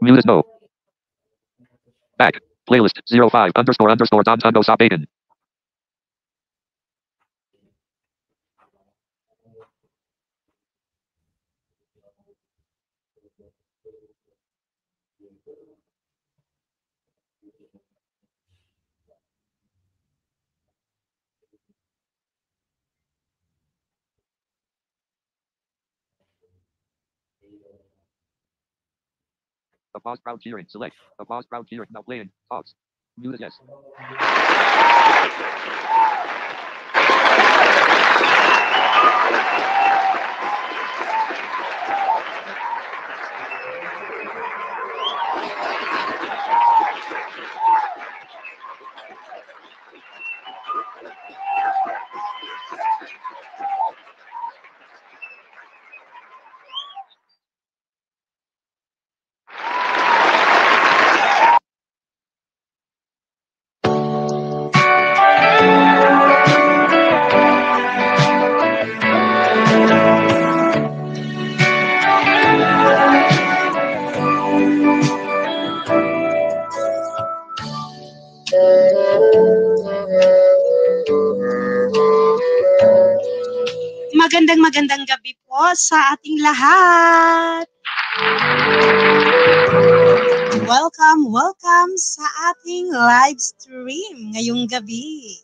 Mute is no. Back. Playlist 05 __ Don Tondo Sa Bacon. A pause crowd cheering. Select. A pause crowd cheering. Now playing. Pause. Mute is yes. Magandang gabi po sa ating lahat. Welcome sa ating live stream ngayong gabi.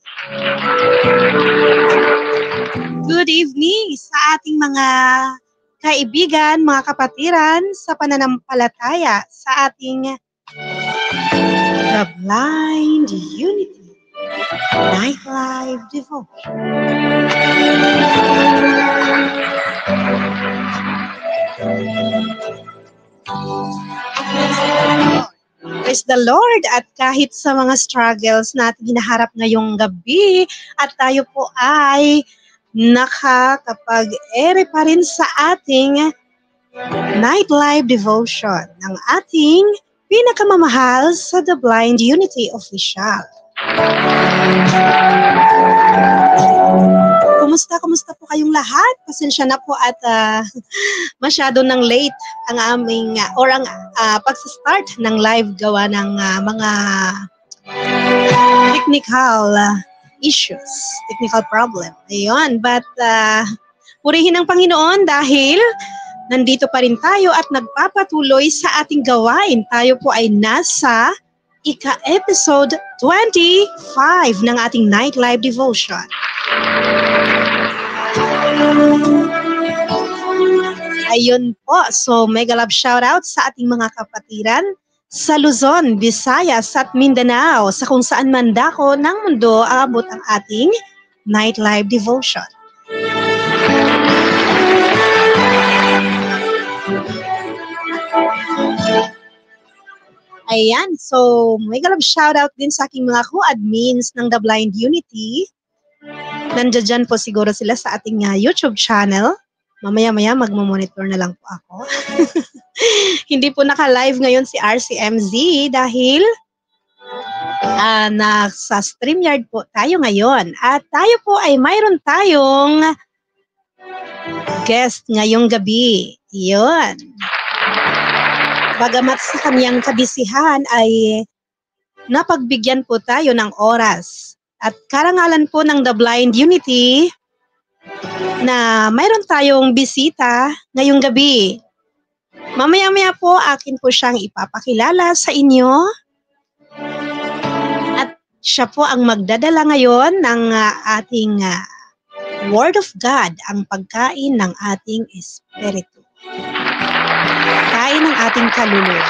Good evening sa ating mga kaibigan, mga kapatiran sa pananampalataya sa ating The Blind Unity Night Live Devotion. Praise the Lord, at kahit sa mga struggles natin hinaharap ngayong gabi at tayo po ay nakakapag-ere pa rin sa ating Night Live Devotion ng ating pinakamamahal sa The Blind Unity Official. Kumusta po kayong lahat? Pasensya na po at masyado nang late ang aming ang pag-start ng live gawa ng mga technical issues, technical problem. Ayun, but purihin ang Panginoon dahil nandito pa rin tayo at nagpapatuloy sa ating gawain. Tayo po ay nasa ika-episode 25 ng ating Night Live Devotion. Ayun po, so mega love shoutout sa ating mga kapatiran sa Luzon, Visayas at Mindanao, sa kung saan man dako ng mundo aabot ang ating Night Live Devotion. Ayan, so mega love shoutout din sa aking mga co-admins ng The Blind Unity. Nandiyan dyan po siguro sila sa ating YouTube channel. Mamaya-maya magmamonitor na lang po ako. Hindi po naka-live ngayon si RCMZ dahil nasa StreamYard po tayo ngayon. At tayo po ay mayroon tayong guest ngayong gabi. Yun. Bagamat sa kanyang kabisihan ay napagbigyan po tayo ng oras. At karangalan po ng The Blind Unity na mayroon tayong bisita ngayong gabi. Mamaya-maya po akin po siyang ipapakilala sa inyo. At siya po ang magdadala ngayon ng ating Word of God, ang pagkain ng ating espiritu. Kain ng ating kaluluwa.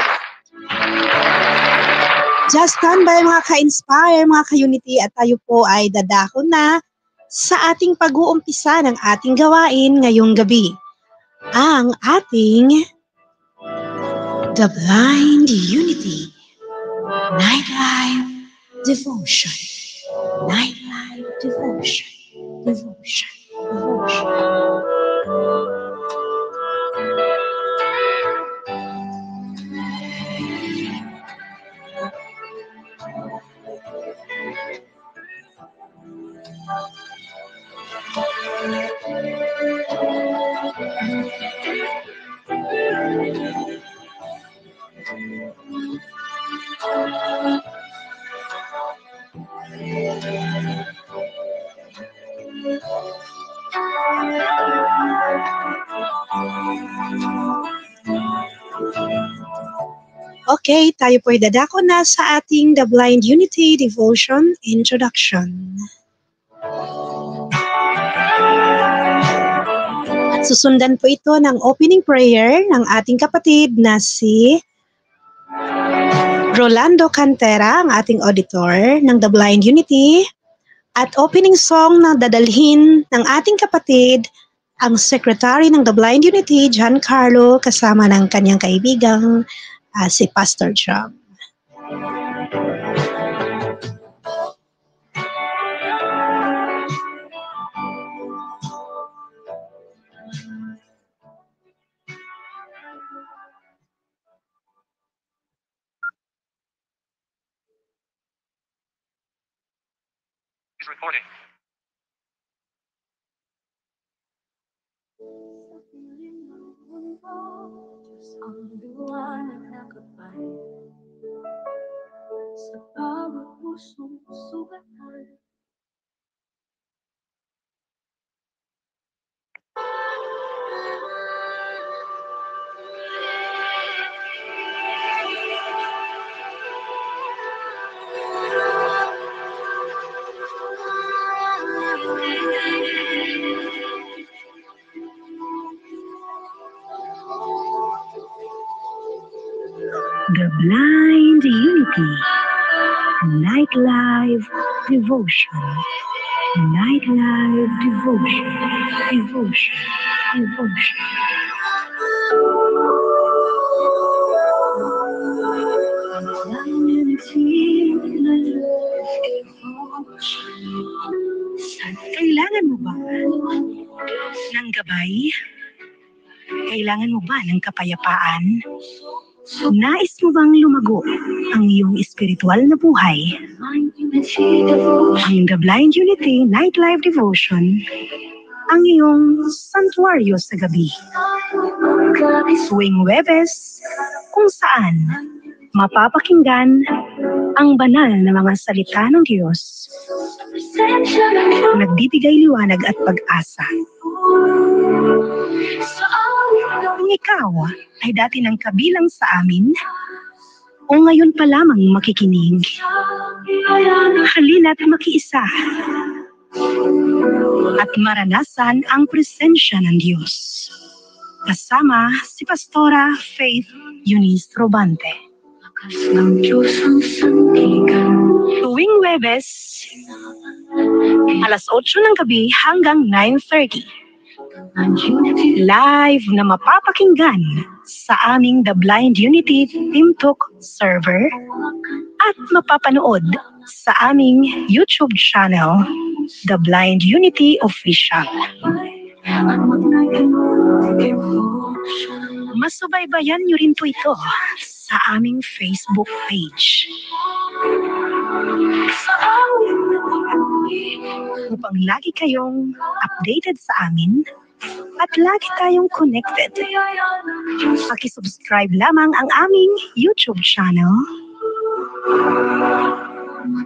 Just stand by mga ka-inspire, mga ka-unity, at tayo po ay dadako na sa ating pag-uumpisa ng ating gawain ngayong gabi. Ang ating The Blind Unity Night Live Devotion. Night Live Devotion. Devotion. Okay, tayo po'y dadako na sa ating The Blind Unity Devotion Introduction. At susundan po ito ng opening prayer ng ating kapatid na si Rolando Cantera, ang ating auditor ng The Blind Unity, at opening song na dadalhin ng ating kapatid, ang Secretary ng The Blind Unity, John Carlo, kasama ng kanyang kaibigang si Pastor Chum. He's recording. Ang liwanag na kapal sa bawat pusong sugatan. The Blind Unity Night Live Devotion. Night Live Devotion. Devotion. Devotion. Kailangan mo ba ng gabay? Kailangan mo ba ng kapayapaan? Nais mo bang lumago ang iyong espiritual na buhay? Ang The Blind Unity Night Live Devotion, ang iyong santuaryo sa gabi. Tuwing Huwebes, kung saan mapapakinggan ang banal na mga salita ng Diyos, nagbibigay liwanag at pag-asa. Kung ikaw ay dati nang kabilang sa amin, o ngayon pa lamang makikinig, halina't makiisa at maranasan ang presensya ng Diyos. Kasama si Pastora Faith Eunice Robante. Tuwing Huwebes, alas 8 ng gabi hanggang 9:30. Live na mapapakinggan sa aming The Blind Unity TeamTalk server at mapapanood sa aming YouTube channel, The Blind Unity Official. Masubaybayan niyo rin po ito sa aming Facebook page. Upang lagi kayong updated sa amin at lagi tayong connected, pakisubscribe lamang ang aming YouTube channel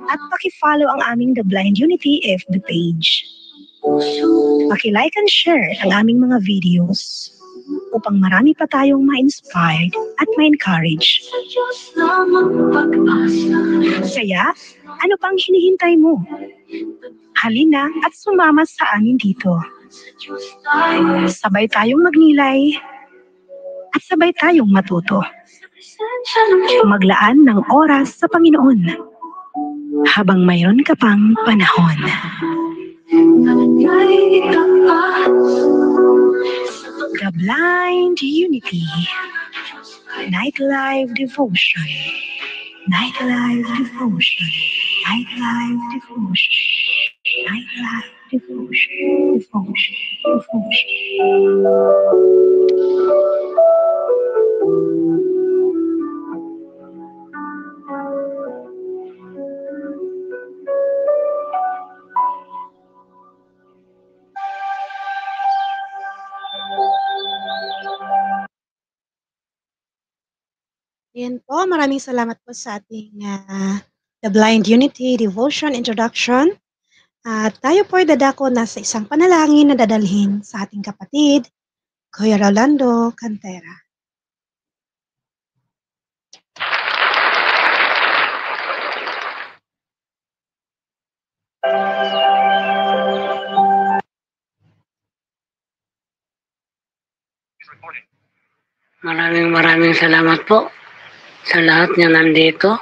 at pakifollow ang aming The Blind Unity FB page. Paki-like and share ang aming mga videos upang marami pa tayong ma-inspired at ma-encourage. Kaya, ano pang hinihintay mo? Halina at sumama sa amin dito. Sabay tayong magnilay at sabay tayong matuto. Maglaan ng oras sa Panginoon habang mayroon ka pang panahon. The Blind Unity Night Live Devotion. Night Live Devotion. Night Live Devotion. Night Live Devotion. Devotion. Devotion. Yan po, po. Maraming salamat po sa ating The Blind Unity Devotion Introduction. At tayo po ay dadako na sa isang panalangin na dadalhin sa ating kapatid, Kuya Rolando Cantera. Maraming salamat po sa lahat ng nandito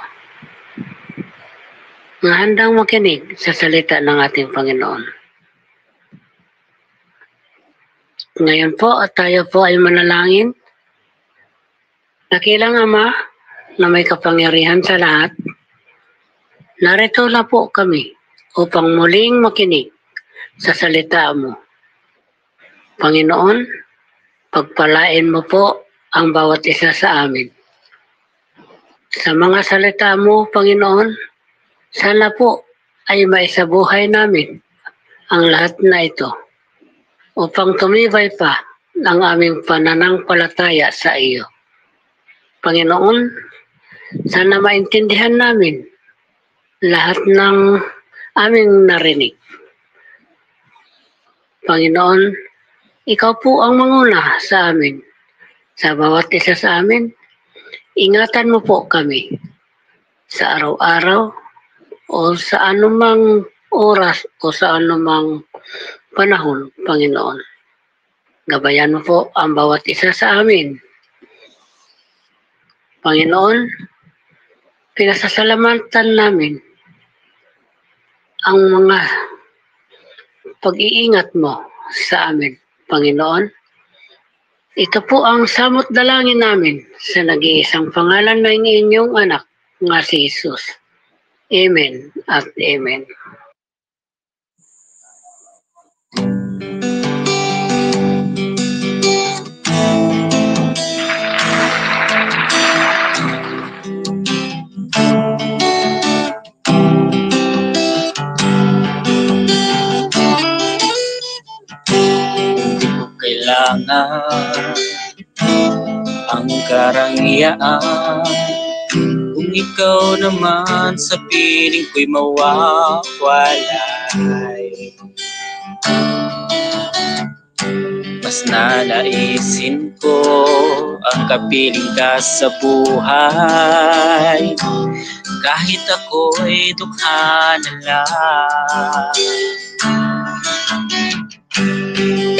na handang makinig sa salita ng ating Panginoon. Ngayon po at tayo po ay manalangin. Dakilang Ama na may kapangyarihan sa lahat, narito na po kami upang muling makinig sa salita mo. Panginoon, pagpalain mo po ang bawat isa sa amin. Sa mga salita mo, Panginoon, sana po ay maisabuhay namin ang lahat na ito upang tumibay pa ang aming pananampalataya sa iyo. Panginoon, sana maintindihan namin lahat ng aming narinig. Panginoon, ikaw po ang manguna sa amin. Sa bawat isa sa amin, ingatan mo po kami sa araw-araw o sa anumang oras o sa anumang panahon, Panginoon. Gabayan mo po ang bawat isa sa amin. Panginoon, pinasasalamatan namin ang mga pag-iingat mo sa amin, Panginoon. Ito po ang samot dalangin namin sa nag-iisang pangalan ng inyong anak, nga si Jesus. Amen at Amen. Hindi ko kailangan ang karangyaan kung ikaw naman sa piling ko'y mawawalay. Mas nanaisin ko ang kapiling ka sa buhay, kahit ako'y dukha na lang.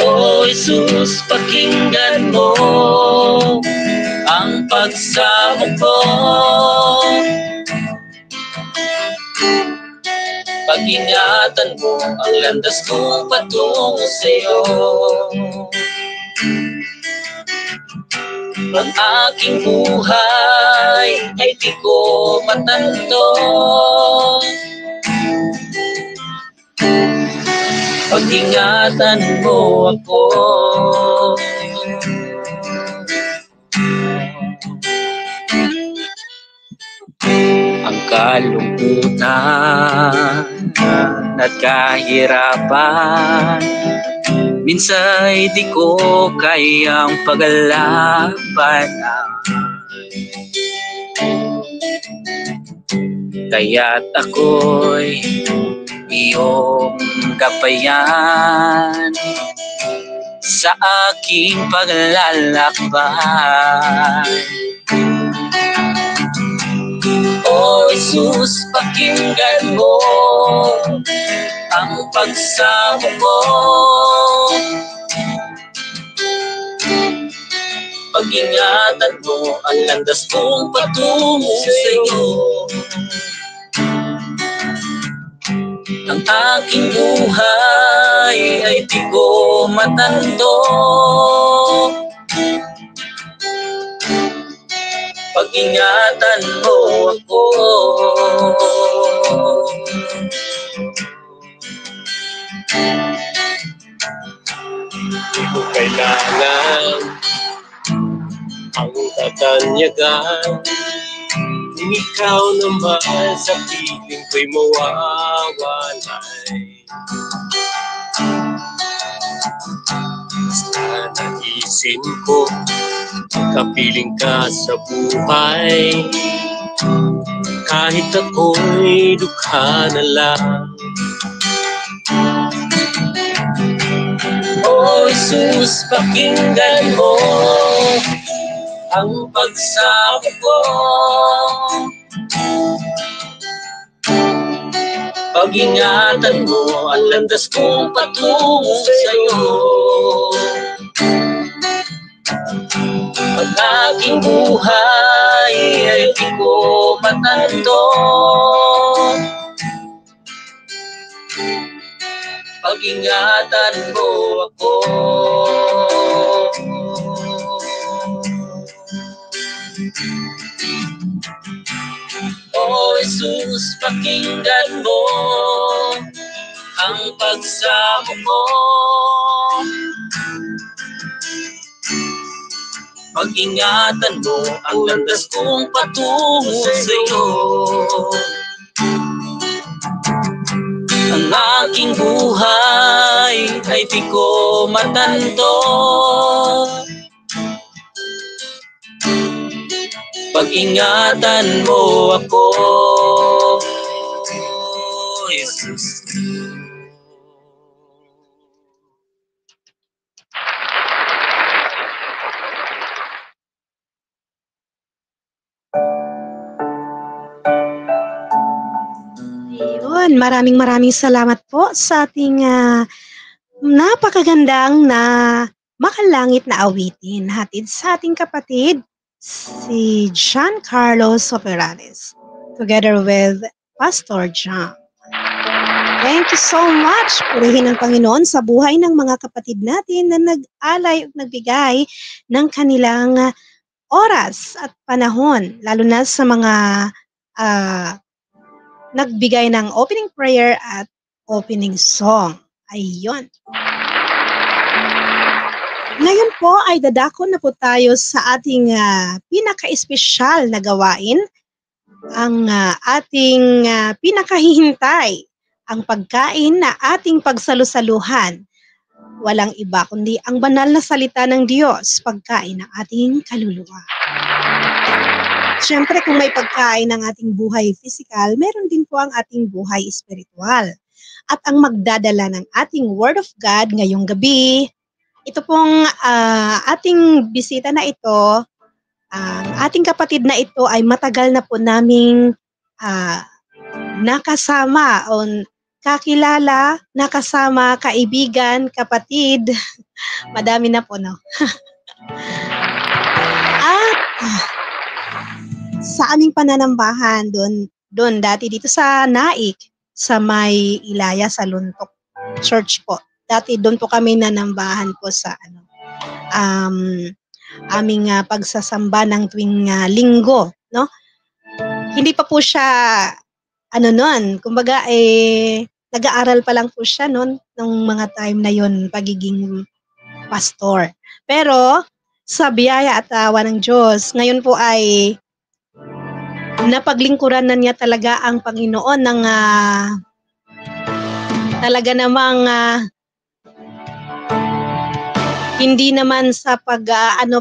O Jesus, pakinggan mo ang pagsamo ko. Pag-ingatan mo ang landas kong patungo sa'yo. Ang aking buhay ay di ko matanto. Pag-ingatan mo ako. Ang kalungkutan at kahirapan, minsa'y di ko kayang paglalabanan. Kaya't ako'y iyong gabayan sa aking paglalakbay. O Jesus, pakinggan mo ang pagsamo ko. Pag-ingatan mo ang landas kong patungo sa'yo. Ang aking buhay ay di ko matanto. Pag-ingatan mo ako. Di ko kailangan ang katanyagan, kung ikaw naman sa piling ko'y mawawalay. Basta naisip pansin ko, kapiling ka sa buhay. Kahit ako'y dukha na lang. O Jesus, pakinggan mo ang pagsamo ko. Pag-ingatan mo ang landas kong patungo sa'yo. Ang aking buhay ay di ko matanto. Pag-ingatan mo ako. O Jesus, pakinggan mo ang pagsamo ko. Pag-ingatan mo ang landas kong patungo sa'yo. Ang aking buhay ay di ko matanto. Pag-ingatan mo ako, Jesus. Ayun, maraming salamat po sa ating napakagandang na makalangit na awitin. Hatid sa ating kapatid, si John Carlos Operanes, together with Pastor John. Thank you so much. Purihin ang Panginoon sa buhay ng mga kapatid natin na nag-alay at nagbigay ng kanilang oras at panahon, lalo na sa mga nagbigay ng opening prayer at opening song. Ayun. Ngayon po ay dadako na po tayo sa ating pinaka-espesyal na gawain, ang ating pinakahihintay, ang pagkain na ating pagsalusaluhan. Walang iba kundi ang banal na salita ng Diyos, pagkain ng ating kaluluwa. Siyempre, kung may pagkain ng ating buhay physical, meron din po ang ating buhay spiritual. At ang magdadala ng ating Word of God ngayong gabi, ito pong ating bisita na ito, ang ating kapatid na ito ay matagal na po naming nakasama o kakilala, nakasama, kaibigan, kapatid. Madami na po, no? At sa aming pananambahan doon dati dito sa Naik, sa may Ilaya sa Luntok Church po. Dati doon po kami nanambahan po sa aming pagsasamba ng tuwing linggo, no? Hindi pa po siya noon, kumbaga nag-aaral pa lang po siya noon nung mga time na yon, pagiging pastor. Pero sa biyaya at awa ng Diyos, ngayon po ay napaglingkuran na niya talaga ang Panginoon ng talaga namang hindi naman sa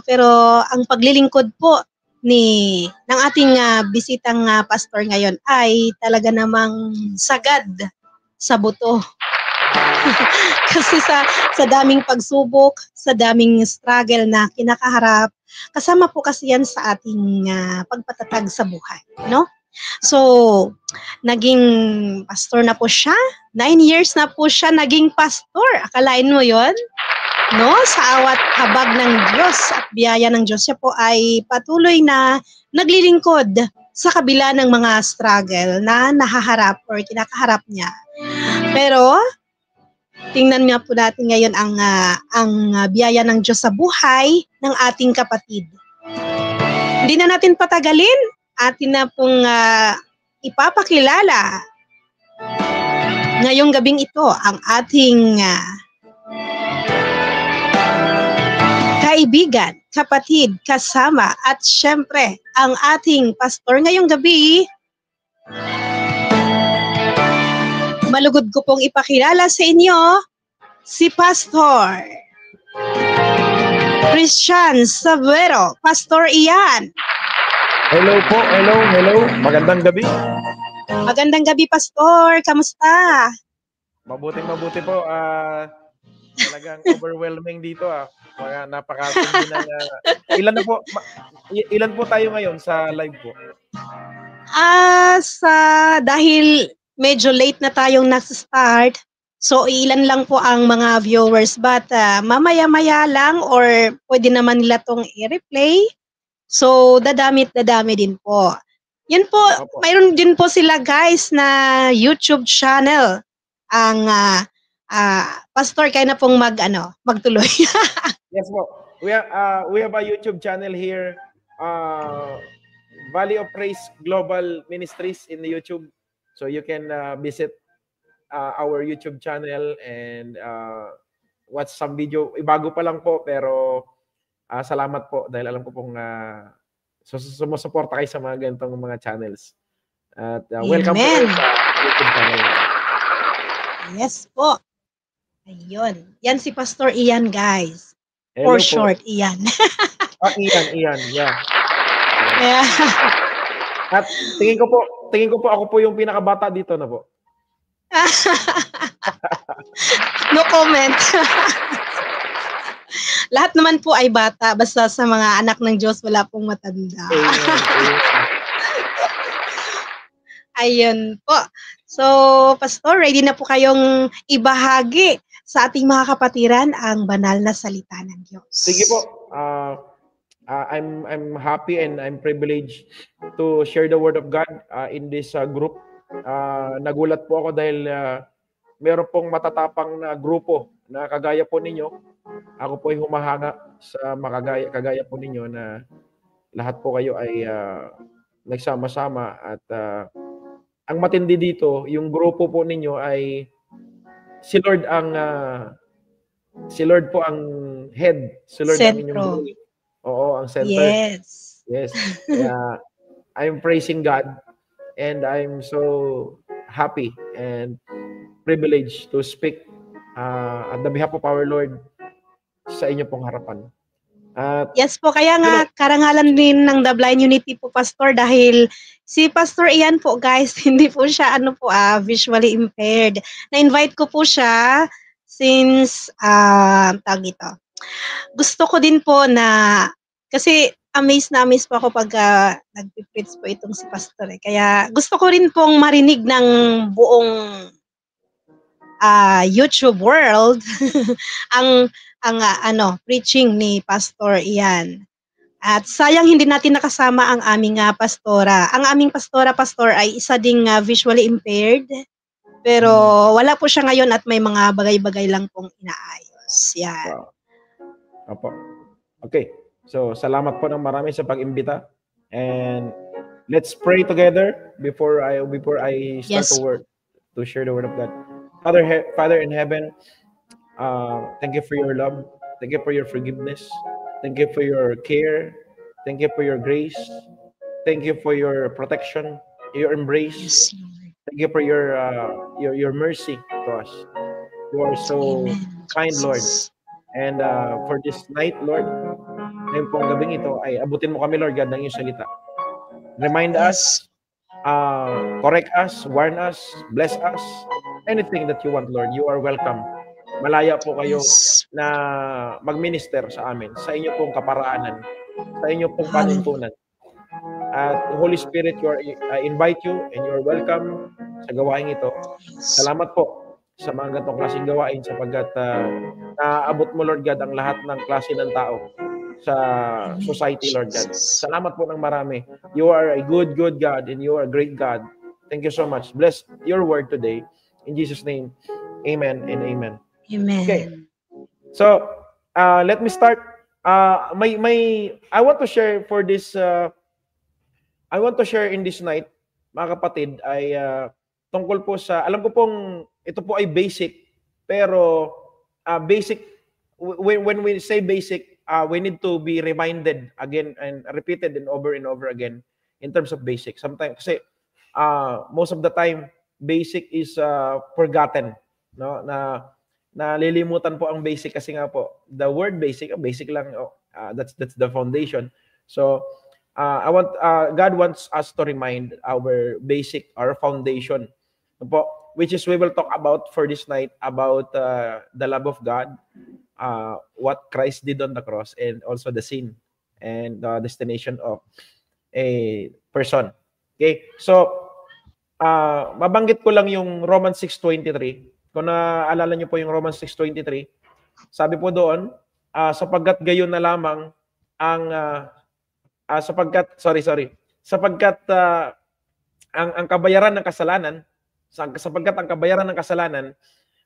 pero ang paglilingkod po ng ating bisitang pastor ngayon ay talaga namang sagad sa buto. Kasi sa daming pagsubok, sa daming struggle na kinakaharap, kasama po kasi yan sa ating pagpatatag sa buhay, no? So, naging pastor na po siya. 9 years na po siya naging pastor. Akalain mo yon? No? Sa awat habag ng Diyos at biyaya ng Diyos, siya po ay patuloy na naglilingkod sa kabila ng mga struggle na nahaharap or kinakaharap niya. Pero, tingnan nga po natin ngayon ang biyaya ng Diyos sa buhay ng ating kapatid. Hindi na natin patagalin, atin na pong ipapakilala ngayong gabing ito ang ating kaibigan, kapatid, kasama at syempre ang ating pastor ngayong gabi. Malugod ko pong ipakilala sa inyo si Pastor Christian Sabuero, Pastor Ian. Hello po, hello. Magandang gabi. Magandang gabi, Pastor. Kamusta? Mabuti po. Talagang overwhelming dito Mga napakasindi ng ilan po tayo ngayon sa live po? Dahil medyo late na tayong nag-start, so ilan lang po ang mga viewers, but mamaya-maya lang or pwede naman nila tong i-replay. So dadami din po. Yan po, Opo. mayroon din po sila guys na YouTube channel. Ang Pastor, kaya na pong magtuloy. Yes po. We have a YouTube channel here. Valley of Praise Global Ministries in the YouTube. So you can visit our YouTube channel and watch some video. Bago pa lang po pero salamat po dahil alam ko pong sumusuporta kayo sa mga ganitong mga channels. At welcome po sa YouTube channel. Yes po. Ayun. Yan si Pastor Ian, guys. Hello For po. short, Ian. Ian, yeah. Yeah. At tingin ko po ako po yung pinakabata dito na po. No comment. Lahat naman po ay bata, basta sa mga anak ng Diyos wala pong matanda. Amen. Ayun po. So, Pastor, ready na po kayong ibahagi sa ating mga kapatiran ang banal na salita ng Diyos. Sige po. I'm happy and I'm privileged to share the word of God in this group. Nagulat po ako dahil meron pong matatapang na grupo na kagaya po ninyo. Ako po ay humahanga sa kagaya po ninyo na lahat po kayo ay nagsama-sama at ang matindi dito, yung grupo po ninyo ay si Lord po ang head. Si Lord ang inyong buhay. Oo, ang center. Yes. I'm praising God and I'm so happy and privileged to speak on the behalf of our Lord sa inyo pong harapan. Yes po, kaya nga karangalan din ng The Blind Unity po, Pastor, dahil si Pastor Ian po, guys, hindi po siya visually impaired. Na-invite ko po siya since gusto ko din po na, kasi amazed po ako pag nag-preach po itong si Pastor. Kaya gusto ko rin pong marinig ng buong YouTube world ang preaching ni Pastor Ian. At sayang hindi natin nakasama ang aming pastora. Ang aming pastor ay isa ding visually impaired. Pero wala po siya ngayon at may mga bagay-bagay lang pong inaayos. Yan. Wow. Opo. Okay. So, salamat po ng marami sa pag-imbita. And let's pray together before I start to share the word of God. Father in heaven, thank you for your love. Thank you for your forgiveness. Thank you for your care. Thank you for your grace. Thank you for your protection, your embrace. Thank you for your mercy to us. You are so kind, Lord. And for this night, Lord, ngayon pong gabing ito, ay abutin mo kami, Lord God, ng iyong salita. Remind us, correct us, warn us, bless us. Anything that you want, Lord, you are welcome. Malaya po kayo na mag-minister sa amin, sa inyo pong kaparaanan, sa inyo pong panuntunan. At Holy Spirit, I invite you and you are welcome sa gawain ito. Salamat po sa mga ganitong klaseng gawain sapagkat naabot mo, Lord God, ang lahat ng klase ng tao sa society, Lord God. Salamat po ng marami. You are a good God and you are a great God. Thank you so much. Bless your word today. In Jesus' name, amen and amen. Amen. Okay. So, let me start. I want to share for this, I want to share in this night, mga kapatid, ay tungkol po sa, alam ko pong, ito po ay basic, pero basic, when we say basic, we need to be reminded again and repeated and over again in terms of basic. Sometimes, kasi most of the time, basic is forgotten, no? Na nalilimutan po ang basic kasi nga po, the word basic lang, that's the foundation. So, God wants us to remind our basic, our foundation, po, which is we will talk about for this night about the love of God, what Christ did on the cross, and also the sin and the destination of a person. Okay, so mabanggit ko lang yung Romans 6:23. Kung naalala niyo po yung Romans 6:23, sabi po doon, sapagkat gayon na lamang ang sapagkat ang kabayaran ng kasalanan, sapagkat ang kabayaran ng kasalanan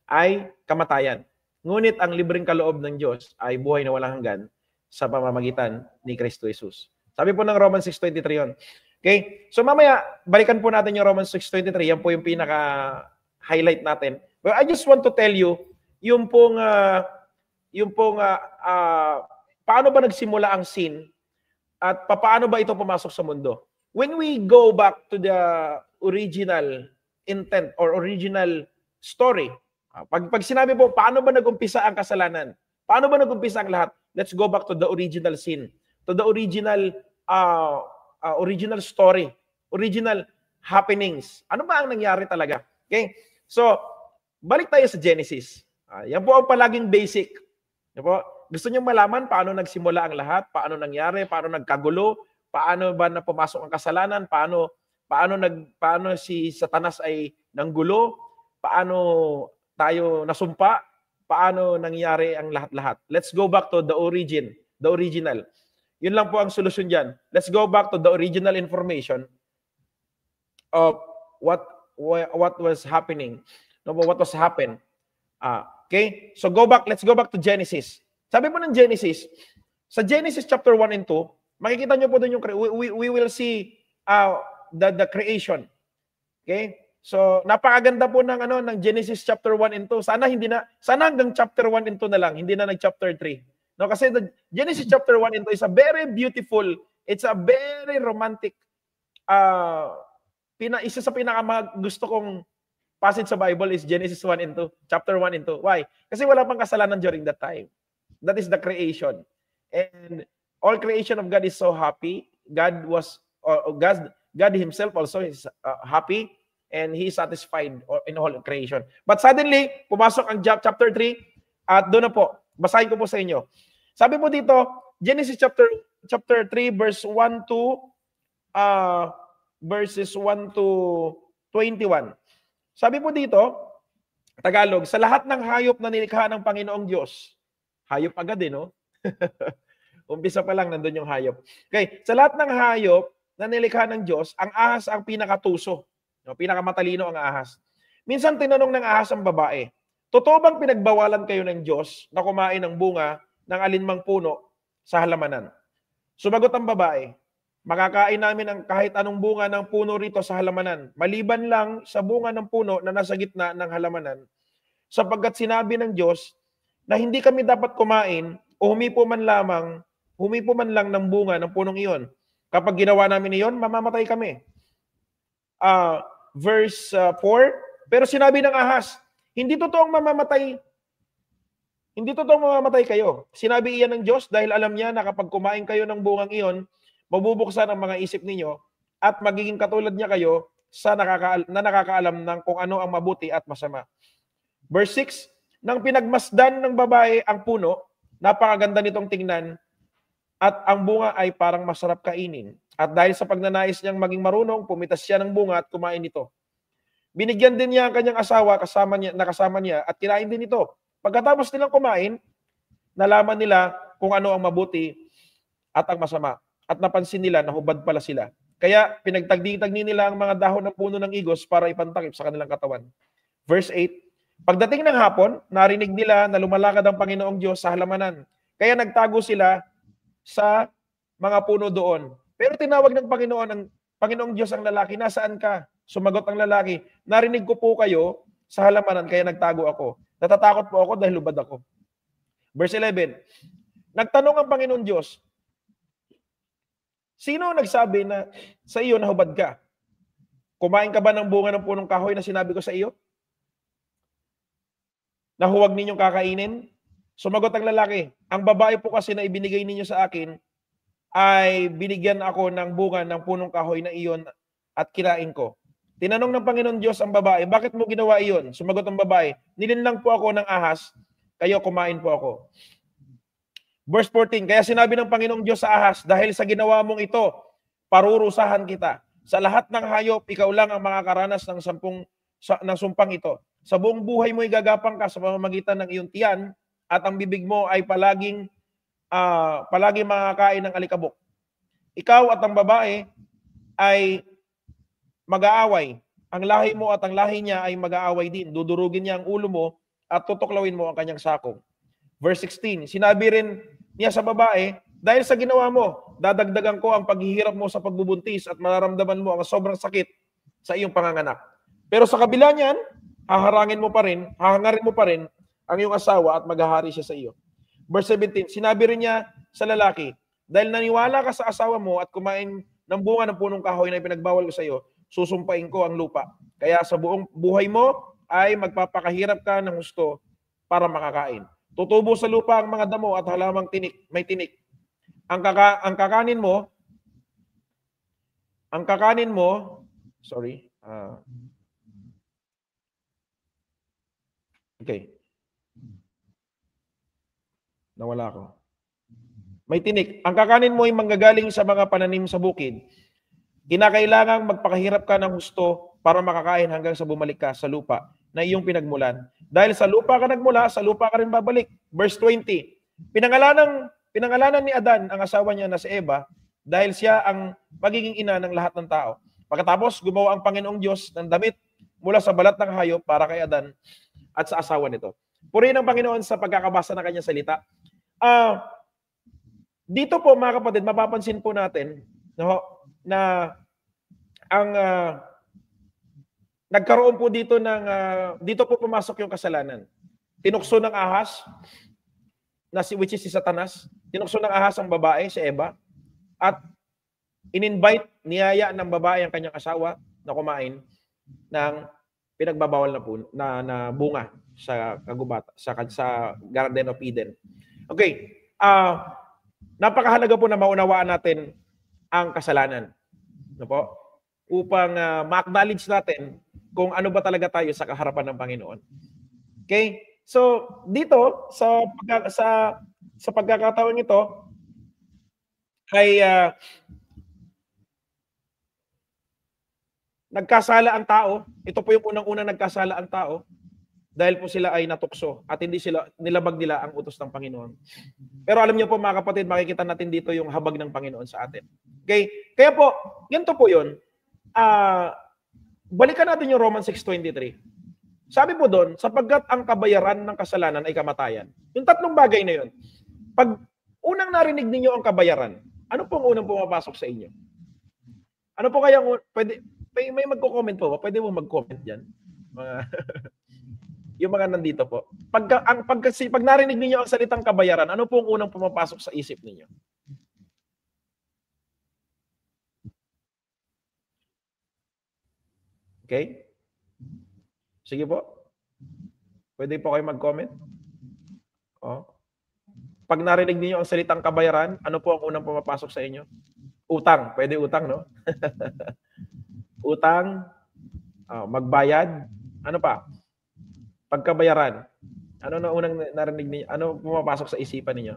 ay kamatayan. Ngunit ang libreng kaloob ng Diyos ay buhay na walang hanggan sa pamamagitan ni Kristo Jesus. Sabi po ng Romans 6:23 yon. Okay? So mamaya, balikan po natin yung Romans 6:23. Yan po yung pinaka-highlight natin. Well, I just want to tell you, yung pong paano ba nagsimula ang sin at paano ba ito pumasok sa mundo. When we go back to the original intent or original story, pag sinabi po, paano ba nag-umpisa ang kasalanan? Paano ba nag-umpisa ang lahat? Let's go back to the original sin, to the original original story, original happenings. Ano ba ang nangyari talaga? Okay? So, balik tayo sa Genesis. Yan po ang palaging basic. Yan po. Gusto niyo malaman paano nagsimula ang lahat? Paano nangyari? Paano nagkagulo? Paano ba na pumasok ang kasalanan? Paano si Satanas ay nanggulo? Paano tayo nasumpa? Paano nangyari ang lahat-lahat? Let's go back to the origin, the original. Yun lang po ang solusyon diyan. Let's go back to the original information of what was happening. What was happened. Okay? So let's go back to Genesis. Sabi po ng Genesis, sa Genesis chapter 1 and 2, makikita nyo po doon yung we will see the creation. Okay? So napakaganda po ng Genesis chapter 1 and 2. Sana hanggang chapter 1 and 2 na lang, hindi na nag-chapter 3. No, kasi the Genesis chapter 1 and 2 is a very beautiful, it's a very romantic isa sa gusto kong passage sa Bible is Genesis 1 and 2, chapter 1 and 2. Why? Kasi wala pang kasalanan during that time. That is the creation. And all creation of God is so happy. God himself also is happy and he is satisfied in all creation. But suddenly, pumasok ang chapter 3 at doon na po, basahin ko po sa inyo. Sabi po dito, Genesis chapter 3 verse 1 to verses 1 to 21. Sabi po dito, Tagalog, sa lahat ng hayop na nilikha ng Panginoong Diyos, hayop agad no? Umpisa pa lang, nandun yung hayop. Okay, sa lahat ng hayop na nilikha ng Diyos, ang ahas ang pinakatuso. No? Pinakamatalino ang ahas. Minsan tinanong ng ahas ang babae, totoo bang pinagbawalan kayo ng Diyos na kumain ng bunga ng alinmang puno sa halamanan? Sumagot ang babae, makakain namin ang kahit anong bunga ng puno rito sa halamanan, maliban lang sa bunga ng puno na nasa gitna ng halamanan, sapagkat sinabi ng Diyos na hindi kami dapat kumain o humipo man lang ng bunga ng punong iyon. Kapag ginawa namin iyon, mamamatay kami. Verse 4, pero sinabi ng ahas, hindi totoong mamamatay kayo. Sinabi iyan ng Diyos dahil alam niya na kapag kumain kayo ng bungang iyon, mabubuksan ang mga isip ninyo at magiging katulad niya kayo na nakakaalam ng kung ano ang mabuti at masama. Verse 6, nang pinagmasdan ng babae ang puno, napakaganda nitong tingnan at ang bunga ay parang masarap kainin. At dahil sa pagnanais niyang maging marunong, pumitas siya ng bunga at kumain nito. Binigyan din niya ang kanyang asawa kasama niya at kinain din ito. Pagkatapos nilang kumain, nalaman nila kung ano ang mabuti at ang masama. At napansin nila na hubad pala sila. Kaya pinagtagdi-tagni nila ang mga dahon ng puno ng igos para ipantakip sa kanilang katawan. Verse 8, pagdating ng hapon, narinig nila na lumalakad ang Panginoong Diyos sa halamanan. Kaya nagtago sila sa mga puno doon. Pero tinawag ng Panginoong Diyos ang lalaki, nasaan ka? Sumagot ang lalaki, narinig ko po kayo sa halamanan, kaya nagtago ako. Natatakot po ako dahil lubad ako. Verse 11, nagtanong ang Panginoong Diyos, sino nagsabi na sa iyo na hubad ka? Kumain ka ba ng bunga ng punong kahoy na sinabi ko sa iyo? na huwag ninyong kakainin? Sumagot ang lalaki, ang babae po kasi na ibinigay ninyo sa akin ay binigyan ako ng bunga ng punong kahoy na iyon at kinain ko. Tinanong ng Panginoon Diyos ang babae, bakit mo ginawa iyon? Sumagot ang babae, nilinlang po ako ng ahas, kayo kumain po ako. Verse 14, kaya sinabi ng Panginoong Diyos sa ahas, dahil sa ginawa mong ito, parurusahan kita. Sa lahat ng hayop, ikaw lang ang makakaranas ng sumpang ito. Sa buong buhay mo igagapang ka sa pamamagitan ng iyong tiyan at ang bibig mo ay palaging makakain ng alikabok. Ikaw at ang babae ay mag-aaway. Ang lahi mo at ang lahi niya ay mag-aaway din. Dudurugin niya ang ulo mo at tutuklawin mo ang kanyang sakong. Verse 16, sinabi rin niya sa babae, dahil sa ginawa mo, dadagdagan ko ang paghihirap mo sa pagbubuntis at mararamdaman mo ang sobrang sakit sa iyong panganganak. Pero sa kabila niyan, hahangarin mo pa rin ang iyong asawa at maghahari siya sa iyo. Verse 17, sinabi rin niya sa lalaki, dahil naniwala ka sa asawa mo at kumain ng bunga ng punong kahoy na ipinagbawal ko sa iyo, susumpain ko ang lupa. Kaya sa buong buhay mo ay magpapakahirap ka ng husto para makakain. Tutubo sa lupa ang mga damo at halamang may tinik. Ang kakanin mo, sorry. Okay. Nawala ako. May tinik. Ang kakanin mo ay manggagaling sa mga pananim sa bukid. Kinakailangang magpakahirap ka ng husto para makakain hanggang sa bumalik ka sa lupa na iyong pinagmulan. Dahil sa lupa ka nagmula, sa lupa ka rin babalik. Verse 20. Pinangalanan ni Adan ang asawa niya na si Eva dahil siya ang magiging ina ng lahat ng tao. Pagkatapos, gumawa ang Panginoong Diyos ng damit mula sa balat ng hayop para kay Adan at sa asawa nito. Purihin ang Panginoon sa pagkakabasa ng kanyang salita. Dito po mga kapatid, mapapansin po natin na ang nagkaroon po dito dito po pumasok yung kasalanan. Tinukso ng ahas, which is si Satanas. Tinukso ng ahas ang babae, si Eva, at in-invite, niyaya ng babae ang kanyang asawa na kumain ng pinagbabawal na bunga sa kagubata, sa Garden of Eden. Okay. Napakahalaga po na maunawaan natin ang kasalanan. No po? Upang ma-acknowledge natin kung ano ba talaga tayo sa kaharapan ng Panginoon. Okay? So, dito sa pagkakataon ito ay nagkasala ang tao. Ito po yung unang-unang nagkasala ang tao dahil po sila ay natukso at hindi nilabag nila ang utos ng Panginoon. Pero alam niyo po mga kapatid, makikita natin dito yung habag ng Panginoon sa atin. Okay? Kaya po, ganito po yun. Balikan natin yung Romans 6:23. Sabi po doon, sapagkat ang kabayaran ng kasalanan ay kamatayan. Yung tatlong bagay na yun. Pag unang narinig ninyo ang kabayaran, ano pong unang pumapasok sa inyo? Ano po kaya, may magko-comment po ba? Pwede mo mag-comment dyan. Yung mga nandito po. Pag narinig ninyo ang salitang kabayaran, ano pong unang pumapasok sa isip ninyo? Okay? Sige po. Pwede po kayo mag-comment? Oh. Pag narinig niyo ang salitang kabayaran, ano po ang unang pumapasok sa inyo? Utang. Pwede utang, no? Utang, magbayad, ano pa? Pagkabayaran. Ano na unang narinig niyo? Ano pumapasok sa isipan niyo?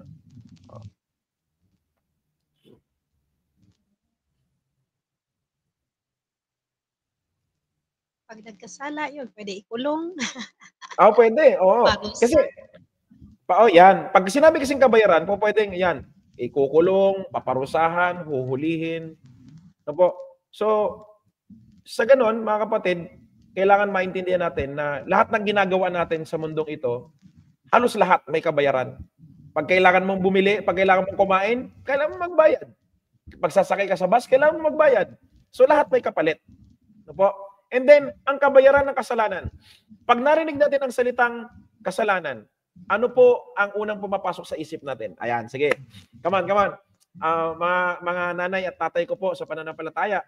Pag nagkasala yun, pwede ikulong. Pwede. Oo. Kasi, yan. Pag sinabi kasing kabayaran, po pwedeng yan. Ikukulong, paparusahan, huhulihin. Ano po? So, sa ganon, mga kapatid, kailangan maintindihan natin na lahat ng ginagawa natin sa mundong ito, halos lahat may kabayaran. Pag kailangan mong bumili, pag kailangan mong kumain, kailangan mong magbayad. Pag sasakay ka sa bus, kailangan mong magbayad. So, lahat may kapalit. Ano po? And then, ang kabayaran ng kasalanan. Pag narinig natin ang salitang kasalanan, ano po ang unang pumapasok sa isip natin? Ayan, sige. Come on. Mga nanay at tatay ko po sa pananampalataya,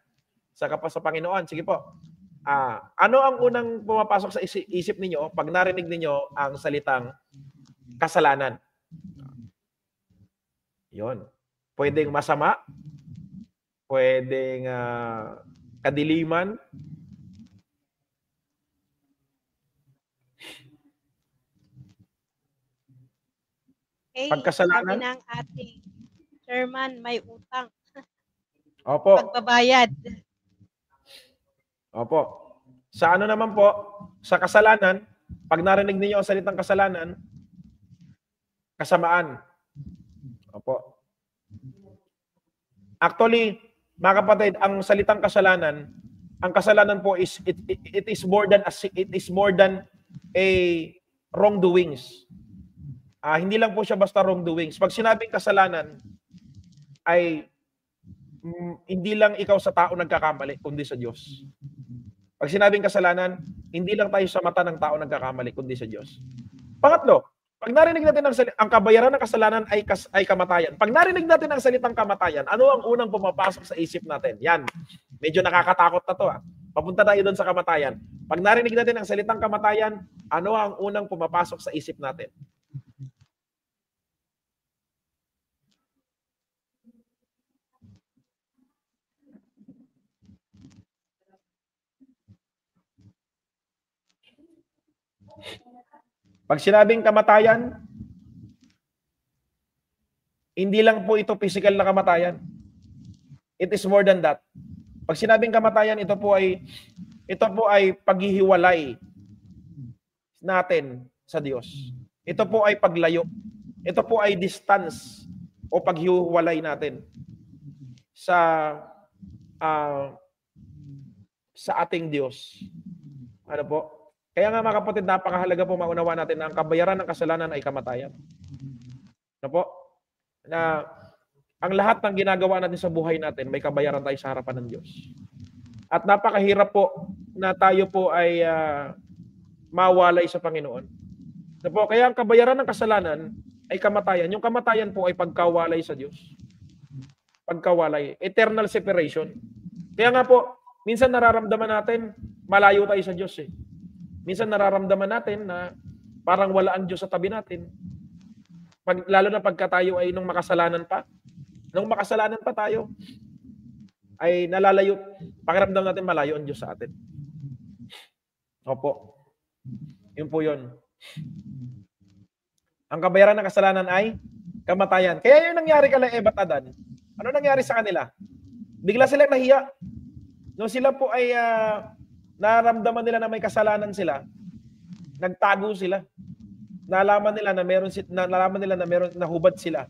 sa Panginoon, sige po. Ano ang unang pumapasok sa isip ninyo pag narinig ninyo ang salitang kasalanan? Yon. Pwedeng masama, pwedeng kadiliman, pagkasalanan. Sabi ng ating chairman, may utang. Opo. Pagbabayad. Opo. Sa ano naman po, sa kasalanan, pag narinig niyo ang salitang kasalanan, kasamaan. Opo. Actually, mga kapatid, ang salitang kasalanan, ang kasalanan po is it is more than a wrongdoings. Hindi lang po siya basta wrongdoings. Pag sinabing kasalanan ay hindi lang ikaw sa tao nagkakamali, kundi sa Diyos. Pag sinabing kasalanan, hindi lang tayo sa mata ng tao nagkakamali, kundi sa Diyos. Pangatlo, pag narinig natin ang kabayaran ng kasalanan ay kamatayan. Pag narinig natin ang salitang kamatayan, ano ang unang pumapasok sa isip natin? Yan. Medyo nakakatakot na to. Papunta tayo doon sa kamatayan. Pag narinig natin ang salitang kamatayan, ano ang unang pumapasok sa isip natin? Pag sinabing kamatayan, hindi lang po ito physical na kamatayan. It is more than that. Pag sinabing kamatayan, ito po ay paghihiwalay natin sa Diyos. Ito po ay paglayo. Ito po ay distance o paghihiwalay natin sa ating Diyos. Ano po? Kaya nga mga kapatid, napakahalaga po maunawa natin na ang kabayaran ng kasalanan ay kamatayan. Ano po? Na ang lahat ng ginagawa natin sa buhay natin, may kabayaran tayo sa harapan ng Diyos. At napakahirap po na tayo po ay mawalay sa Panginoon. Ano po? Kaya ang kabayaran ng kasalanan ay kamatayan. Yung kamatayan po ay pagkawalay sa Diyos. Pagkawalay. Eternal separation. Kaya nga po, minsan nararamdaman natin, malayo tayo sa Diyos eh. Minsan nararamdaman natin na parang wala ang Diyos sa tabi natin. Lalo na pagka tayo ay nung makasalanan pa. Nung makasalanan pa tayo, ay nalalayo. Pakiramdam natin malayo ang Diyos sa atin. Opo. Yun po yun. Ang kabayaran ng kasalanan ay kamatayan. Kaya yun nangyari kala Eva at Adan. Ano nangyari sa kanila? Bigla silang nahiya. Nung sila po ay naramdaman nila na may kasalanan sila, nagtago sila. Nalaman nila na meron nahubad sila.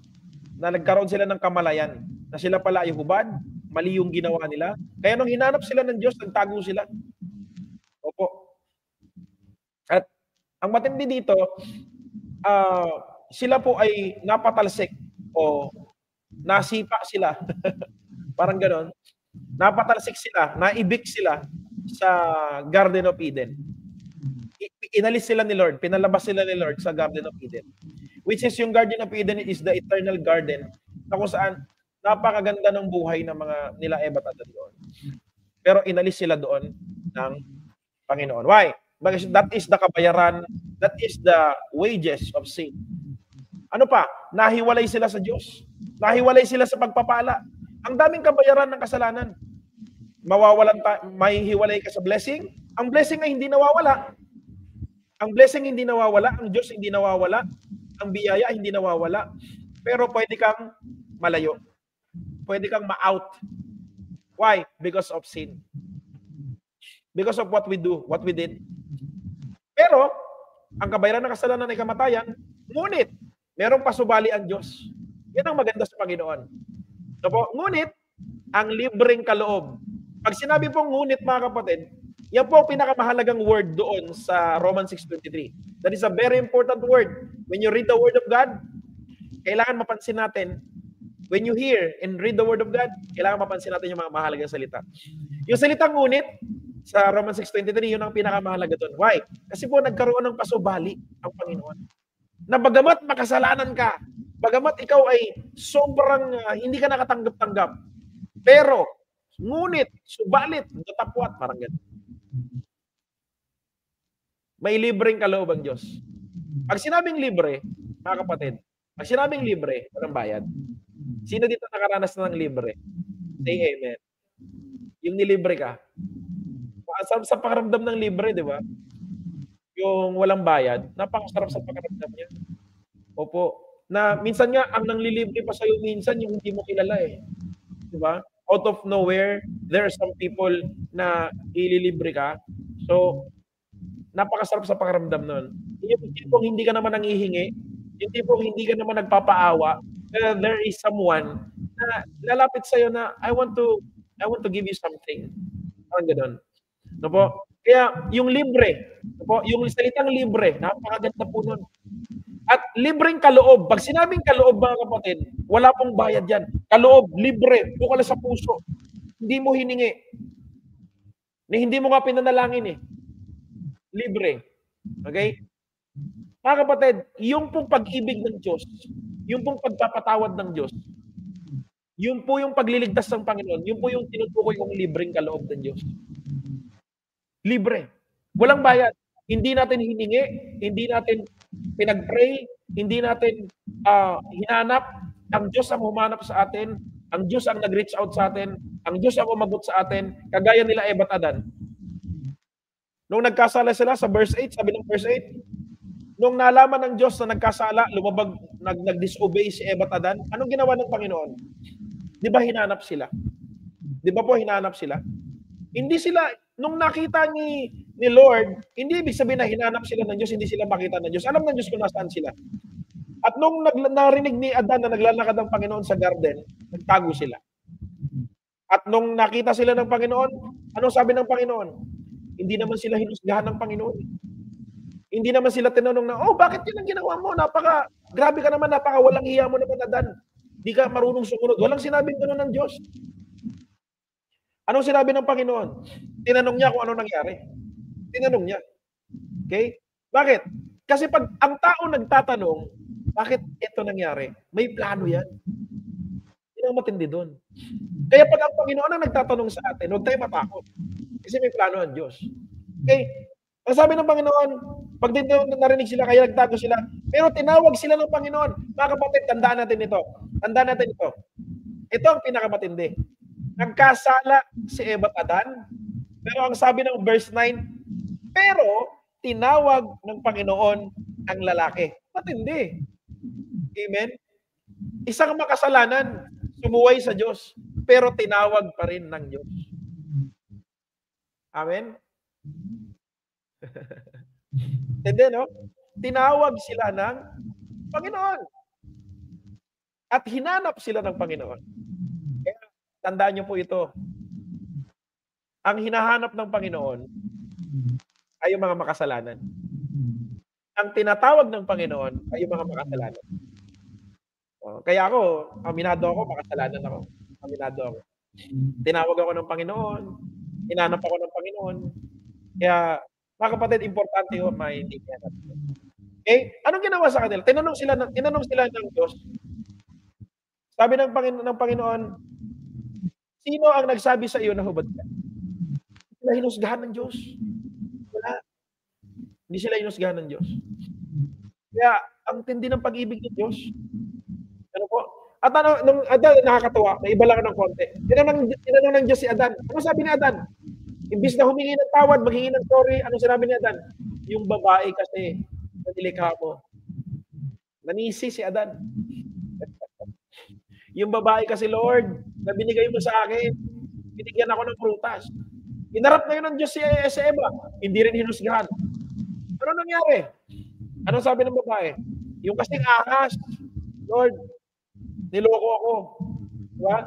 Na nagkaroon sila ng kamalayan. Na sila pala ay hubad, mali yung ginawa nila. Kaya nung hinanap sila ng Diyos, nagtago sila. Opo. At ang matindi dito, sila po ay napatalsik o nasipa sila. Parang ganon. Napatalsik sila, naibik sila sa Garden of Eden. Inalis sila ni Lord, pinalabas sila ni Lord sa Garden of Eden. Which is yung Garden of Eden is the eternal garden na kung saan napakaganda ng buhay ng mga nila Eva at Adan doon. Pero inalis sila doon ng Panginoon. Why? Because that is the kabayaran, that is the wages of sin. Ano pa? Nahiwalay sila sa Diyos. Nahiwalay sila sa pagpapala. Ang daming kabayaran ng kasalanan. Mahihiwalay ka sa blessing. Ang blessing ay hindi nawawala. Ang blessing hindi nawawala. Ang Diyos hindi nawawala. Ang biyaya hindi nawawala. Pero pwede kang malayo. Pwede kang ma-out. Why? Because of sin. Because of what we do, what we did. Pero, ang kabayaran ng kasalanan ay kamatayan. Ngunit, merong pasubali ang Diyos. Yan ang maganda sa Panginoon. So po, ngunit, ang libreng kaloob. Pag sinabi pong ngunit, mga kapatid, yan po ang pinakamahalagang word doon sa Romans 6:23. That is a very important word. When you read the Word of God, kailangan mapansin natin. When you hear and read the Word of God, kailangan mapansin natin yung mga mahalagang salita. Yung salitang ngunit, sa Romans 6:23, yun ang pinakamahalaga doon. Why? Kasi po nagkaroon ng pasubali ang Panginoon. Na bagamat makasalanan ka, bagamat ikaw ay sobrang hindi ka nakatanggap-tanggap, pero, ngunit, subalit, datapwat, parang ganun. may libreng kaloob ang Diyos. Pag sinabing libre, mga kapatid, pag sinabing libre, walang bayad. Sino dito nakaranas na ng libre? Say amen. Yung nilibre ka. Sa pakiramdam ng libre, di ba? Yung walang bayad, napakasarap sa pakiramdam niya. Opo. Na minsan nga, ang nanglilibre pa sa'yo minsan, yung hindi mo kilala eh. Di ba? Out of nowhere, there are some people na ililibre ka. So, napakasarap sa pakiramdam nun. Yung tipong hindi ka naman nangihingi, yung tipong hindi ka naman nagpapaawa, there is someone na lalapit sa'yo na, I want to give you something. Parang ganun. No po? Kaya yung libre, no po? Yung salitang libre, napakaganda po nun. At libreng kaloob. Pag sinabing kaloob, mga kapatid, wala pong bayad yan. Kaloob, libre, bukala sa puso. Hindi mo hiningi. Na hindi mo nga pinanalangin eh. Libre. Okay? Mga kapatid, yung pong pag-ibig ng Diyos, yung pong pagpapatawad ng Diyos, yun po yung pagliligtas ng Panginoon, yun po yung tinutukoy kong libreng kaloob ng Diyos. Libre. Walang bayad. Hindi natin hiningi, hindi natin pinag-pray, hindi natin hinanap. Ang Diyos ang humanap sa atin, ang Diyos ang nag-reach out sa atin, ang Diyos ang umagot sa atin, kagaya nila Eva at Adan. Nung nagkasala sila sa verse 8, sabi ng verse 8, nung nalaman ng Diyos na nagkasala, nag-disobey si Eva at Adan, anong ginawa ng Panginoon? Di ba hinanap sila? Di ba po hinanap sila? Hindi sila, nung nakita ni Lord, hindi ibig sabihin na hinanap sila ng Diyos, hindi sila makita ng Diyos. Alam ng Diyos kung nasaan sila. At nung narinig ni Adan na naglalakad ang Panginoon sa garden, nagtago sila. At nung nakita sila ng Panginoon, anong sabi ng Panginoon? Hindi naman sila hinusgahan ng Panginoon. Hindi naman sila tinanong na, oh, bakit yun ang ginawa mo? Grabe ka naman, walang hiya mo naman, Adan. Di ka marunong sumunod. Walang sinabing gano'n ng Diyos. Anong sinabi ng Panginoon? Tinanong niya kung ano nangyari. Tinanong niya. Okay? Bakit? Kasi pag ang tao nagtatanong, bakit ito nangyari? May plano yan. Yan ang matindi doon. Kaya pag ang Panginoon ang nagtatanong sa atin, huwag tayo matakot. Kasi may plano ang Diyos. Okay? Ang sabi ng Panginoon, pag din narinig sila, kaya nagtago sila, pero tinawag sila ng Panginoon. Mga kapatid, tandaan natin ito. Tandaan natin ito. Ito ang pinakamatindi. Nagkasala si Eva at Adan, pero ang sabi ng verse 9, pero tinawag ng Panginoon ang lalaki. Matindi. Amen? Isang makasalanan, sumuway sa Diyos, pero tinawag pa rin ng Diyos. Amen? Tindi, no? Tinawag sila ng Panginoon. At hinanap sila ng Panginoon. Kaya, tandaan niyo po ito. Ang hinahanap ng Panginoon ay yung mga makasalanan. Ang tinatawag ng Panginoon ay yung mga makasalanan. Kaya ako, aminado ako, makasalanan ako. Aminado ako. Tinawag ako ng Panginoon. Hinanap ako ng Panginoon. Kaya, mga kapatid, importante yung maintindihan natin. Okay? Anong ginawa sa kanila? Tinanong sila ng Diyos. Sabi ng Panginoon, sino ang nagsabi sa iyo na hubad ka? Hindi sila hinusgahan ng Diyos. Wala. Hindi sila hinusgahan ng Diyos. Kaya, ang tindi ng pag-ibig ng Diyos. Ano po? At nung Adan, nakakatawa, may iba lang ng konti. Tinanong ng Diyos si Adan. Ano sabi ni Adan? Imbis na humingi ng tawad, maghingi ng sorry, ano sinabi ni Adan? Yung babae kasi, na nilikha mo. Nanisi si Adan. Yung babae kasi, Lord, na binigay mo sa akin, binigyan ako ng prutas. Inarap na yun ng Diyos si Eva. Hindi rin hinusgahan. Ano nangyari? Ano sabi ng babae? Yung kasing ahas, Lord, niloko ako. Diba?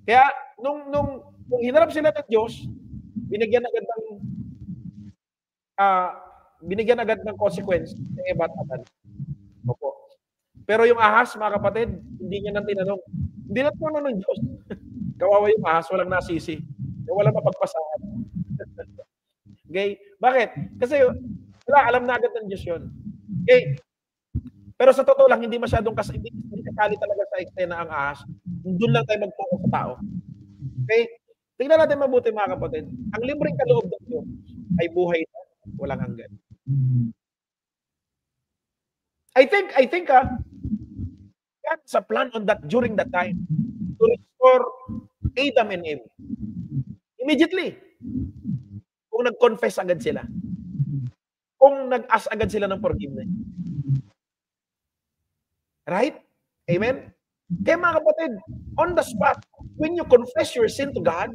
Kaya, nung hinarap sila ng Diyos, binigyan agad ng consequence ng Eva at Adan. Opo. Pero yung ahas, mga kapatid, hindi niya nang tinanong. Hindi na tinanong ng Diyos. Kawawa yung ahas, walang nasisi. Walang mapagpasahan. Okay? Bakit? Kasi alam na agad ng Diyos yun. Okay? Pero sa totoo lang, hindi masyadong hindi kasali talaga sa eksena ang ahas. Doon lang tayo mag-focus sa tao. Okay? Tingnan natin mabuti, mga kapatid. Ang libreng kaloob ng Diyos ay buhay na walang hanggan. I think God's a plan on that during that time to restore Adam and Eve. Immediately. Kung nag-confess agad sila. Kung nag-ask agad sila ng forgiveness. Right? Amen? Kaya mga kapatid, on the spot, when you confess your sin to God,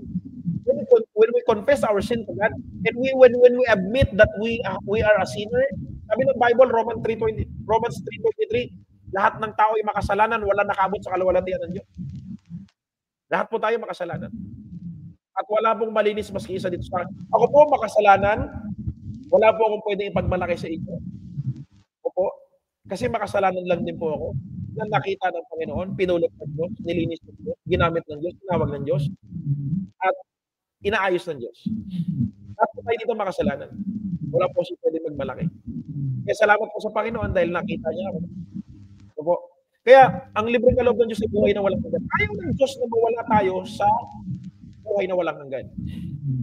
when we confess our sin to God, and when we admit that we are a sinner, sabi ng Bible, Romans 3:23, lahat ng tao ay makasalanan, wala nakaabot sa kaluwalhatian ng Diyos. Lahat po tayo makasalanan. At wala pong malinis maski isa dito sa akin. Ako po makasalanan, wala po akong pwedeng ipagmalaki sa inyo. Opo, kasi makasalanan lang din po ako na nakita ng Panginoon, pinulot ng Diyos, nilinis ng Diyos, ginamit ng Diyos, tinawag ng Diyos, at inaayos ng Diyos. Lahat po tayo dito makasalanan. Wala po siya pwedeng magmalaki. Kaya salamat po sa Panginoon dahil nakita niya ako. Opo. Kaya, ang libreng kaloob ng Diyos ay buhay na walang hanggan. Ayaw ng Diyos na mawala tayo sa buhay na walang hanggan.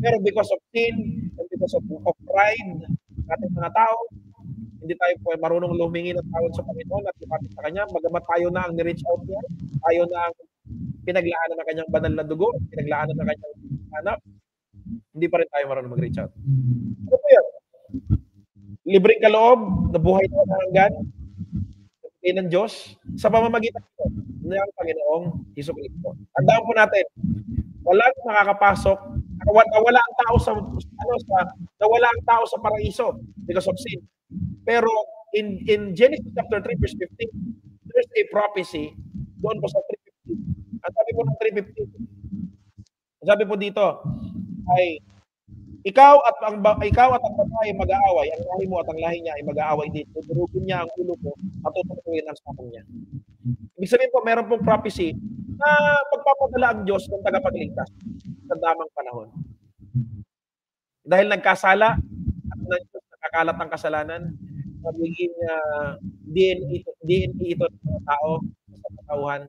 Pero because of sin, and because of pride, natin mga tao, hindi tayo po marunong lumingi ng tawad sa Panginoon at ipapit sa Kanya, magamat tayo na ang ni-reach out niya, tayo na ang pinaglaanan ng Kanyang banal na dugo, pinaglaanan ng Kanyang anak, hindi pa rin tayo marunong mag-reach out. Ano po yan? Libreng kaloob na buhay na walang hanggan, ng Diyos sa pamamagitan ng Panginoong Hesukristo. Tandaan po natin, walang makakapasok, nawala ang tao nawala ang tao sa paraiso because of sin. Pero in Genesis chapter 3 verse 15, there's a prophecy doon po sa 3:15. Ang sabi po ng 3:15, sabi po dito ay ikaw at ang babae mag-aaway, ang lahi mo at ang lahi niya ay mag-aaway dito. Durugin niya ang ulo mo at tutukuyin ang sakong niya. Ibig sabihin po, meron pong prophecy na pagpapadala ang Diyos ng tagapagligtas sa damang panahon. Dahil nagkasala at nakakalat ang kasalanan, magiging DNA ito ng mga tao sa katauhan.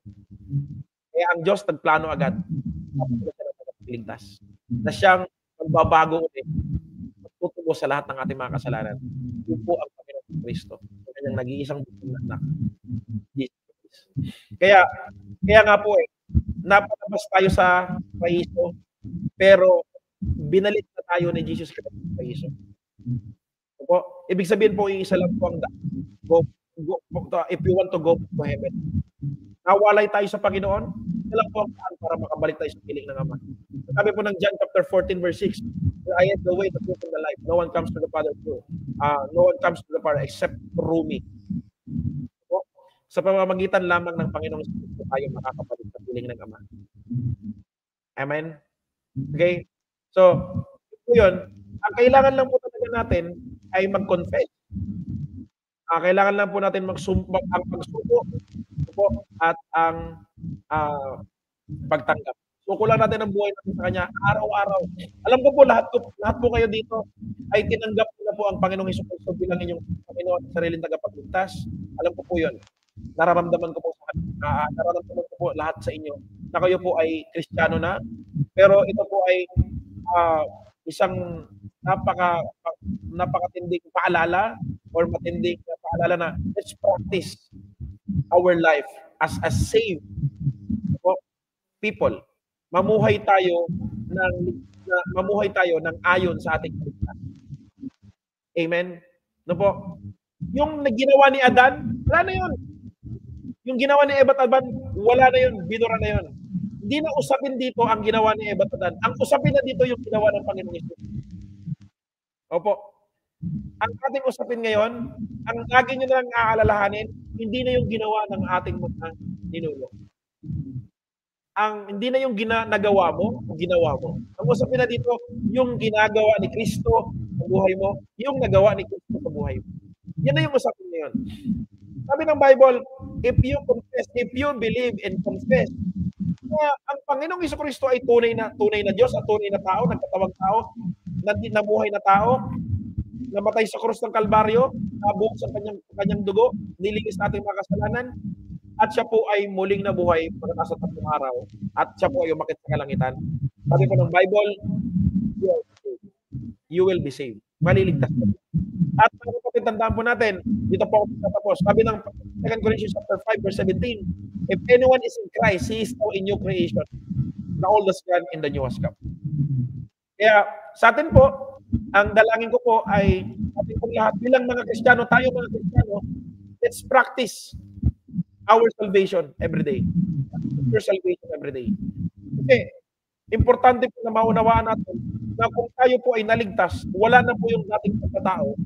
Kaya ang Diyos nagplano agad na siya ng tagapagligtas. Na siyang magbabago ulit, magtutubo sa lahat ng ating mga kasalanan. Yun po ang Panginoon Kristo, ang kanyang nag-iisang bukong anak, Jesus Christ. Kaya nga po napalabas tayo sa paraiso, pero binalit na tayo ni Jesus Christ sa paraiso. Po, ibig sabihin po, isa lang po ang if you want to go to heaven. Nawalay tayo sa Panginoon, ito lang po ang daan para makabalik tayo sa piling ng Ama. Sabi po ng John chapter 14 verse 6, I am the way, the truth, and the life. No one comes to the Father except through me. So, sa pamamagitan lamang ng Panginoong Kristo tayo makakabalik sa piling ng Ama. Amen? Okay? So, ito yun. Ang kailangan lang po talaga natin ay mag-confess. Kailangan lang po natin magsuko at ang pagtanggap. Suko lang natin ang buhay natin sa Kanya araw-araw. Alam ko po lahat po kayo dito ay tinanggap na po ang Panginoong Hesukristo bilang inyong Panginoon at sariling tagapagligtas. Alam ko po 'yon. Nararamdaman ko po lahat sa inyo na kayo po ay Kristiyano na. Pero ito po ay isang napakatinding paalala or matinding paalala na let's practice our life as a saved people. Mamuhay tayo ng ayon sa ating kaligtasan. Amen. No po? Yung ginawa ni Adan, wala na 'yon. Yung ginawa ni Eva at Adan, wala na 'yon, binura na 'yon. Hindi na usapin dito ang ginawa ni Eva at Adan. Ang usapin na dito yung ginawa ng Panginoong Hesus. Opo. Ang ating usapin ngayon, ang lagi nyo na lang aalalahanin, hindi na yung ginawa ng ating mga ninuno. Hindi na yung nagawa mo, ginawa mo. Ang usapin na dito, yung ginagawa ni Kristo sa buhay mo, yung nagawa ni Kristo sa buhay mo. Yan na yung usapin ngayon. Sabi ng Bible, if you believe and confess, ang Panginoong Hesukristo ay tunay na Diyos at tunay na tao, nagkatawag tao, nabuhay na tao, namatay sa krus ng Kalbaryo, nabuhos sa kanyang dugo, nilinis natin mga kasalanan, at siya po ay muling nabuhay pagkatapos ng 3 araw, at siya po ay umakyat sa kalangitan. Sabi po ng Bible, you will be saved. maliligtas kami. At mga kapatid, tandaan po natin, dito po ako tatapos. Sabi ng 2 Corinthians chapter 5, verse 17, if anyone is in Christ, he is now a new creation. The old has gone and the new has come. Kaya sa atin po, ang dalangin ko po ay atin pong lahat bilang mga Kristiyano, tayo mga Kristiyano, let's practice our salvation every day. Your salvation every day. Kasi importante po na maunawaan natin na kung tayo po ay naligtas, wala na po yung dating pagkatao,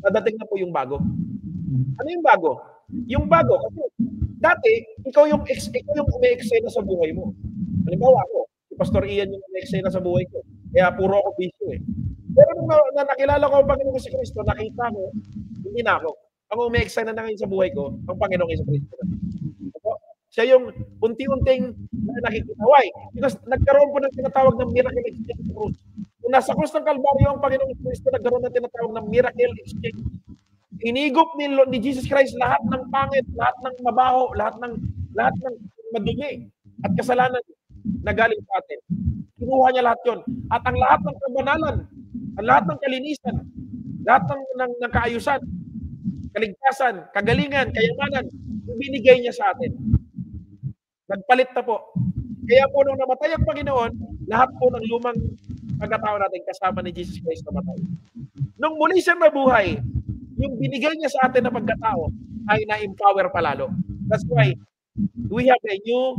nadating na po yung bago. Ano yung bago? Yung bago, kasi dati, ikaw yung umi-eksena sa buhay mo. Halimbawa ako, si Pastor Ian yung umi-eksena sa buhay ko. Kaya puro ako bisyo eh. Pero nung nakilala ko ang Panginoong Jesucristo, nakita ko, hindi na ako. Ang umi-eksena na ngayon sa buhay ko, ang Panginoong Jesucristo na. Siya yung unti-unting nakikita. Why? Because nagkaroon po ng tinatawag ng miracle exchange sa krus. Kung nasa krus ng Kalbaryo ang Panginoong Jesucristo, nagkaroon ng tinatawag ng miracle exchange. Inigop ni Jesus Christ lahat ng pangit, lahat ng mabaho, lahat ng madumi at kasalanan na galing sa atin. Kinuha niya lahat yon. At ang lahat ng kabanalan, ang lahat ng kalinisan, lahat ng kaayusan, kaligtasan, kagalingan, kayamanan, ibinigay niya sa atin. Nagpalit na po. Kaya po nung namatay ang Panginoon, lahat po ng lumang pagkatao natin kasama ni Jesus Christ namatay. Nung muli siyang nabuhay, yung binigay niya sa atin na pagkatao ay na-empower palalo. That's why we have a new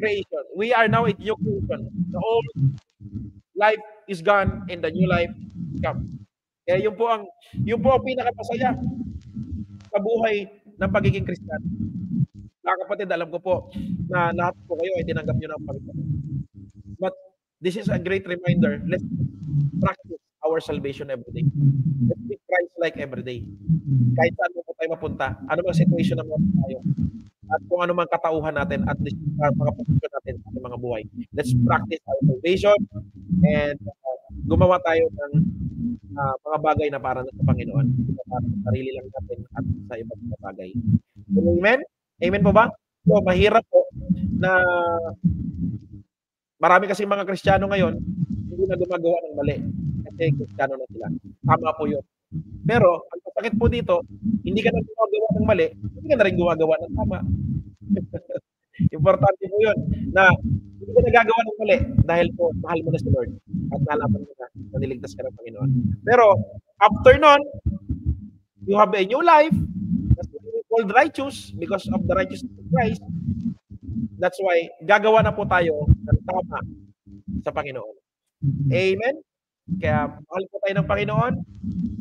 creation. We are now a new creation. The old life is gone and the new life comes. Kaya yun po ang pinakapasaya sa buhay ng pagiging Kristiyano. Mga kapatid, alam ko po na lahat po kayo ay tinanggap nyo ng Panginoon. But this is a great reminder. Let's practice our salvation every day. Let's be Christ-like every day. Kahit saan mo po tayo mapunta, ano mang situation na mga tayo, at kung ano mang katauhan natin, at least mga posisyon natin sa mga buhay. Let's practice our salvation and gumawa tayo ng mga bagay na para sa Panginoon. Para sa sarili lang natin at sa ibang mga bagay. Amen? Amen po ba? So, mahirap po na marami kasi mga Kristiyano ngayon hindi na gumagawa ng mali. Kasi Kristiyano na sila. Tama po yun. Pero, ang sakit po dito, hindi ka na gumagawa ng mali, hindi ka na rin gumagawa ng tama. Importante po yun na hindi ka nagagawa ng mali dahil po mahal mo na si Lord at nalaman mo na niligtas ka ng Panginoon. Pero, after nun, you have a new life that's called righteous because of the righteousness of Christ. That's why, gagawa na po tayo ng tama sa Panginoon. Amen? Kaya, mahal po tayo ng Panginoon,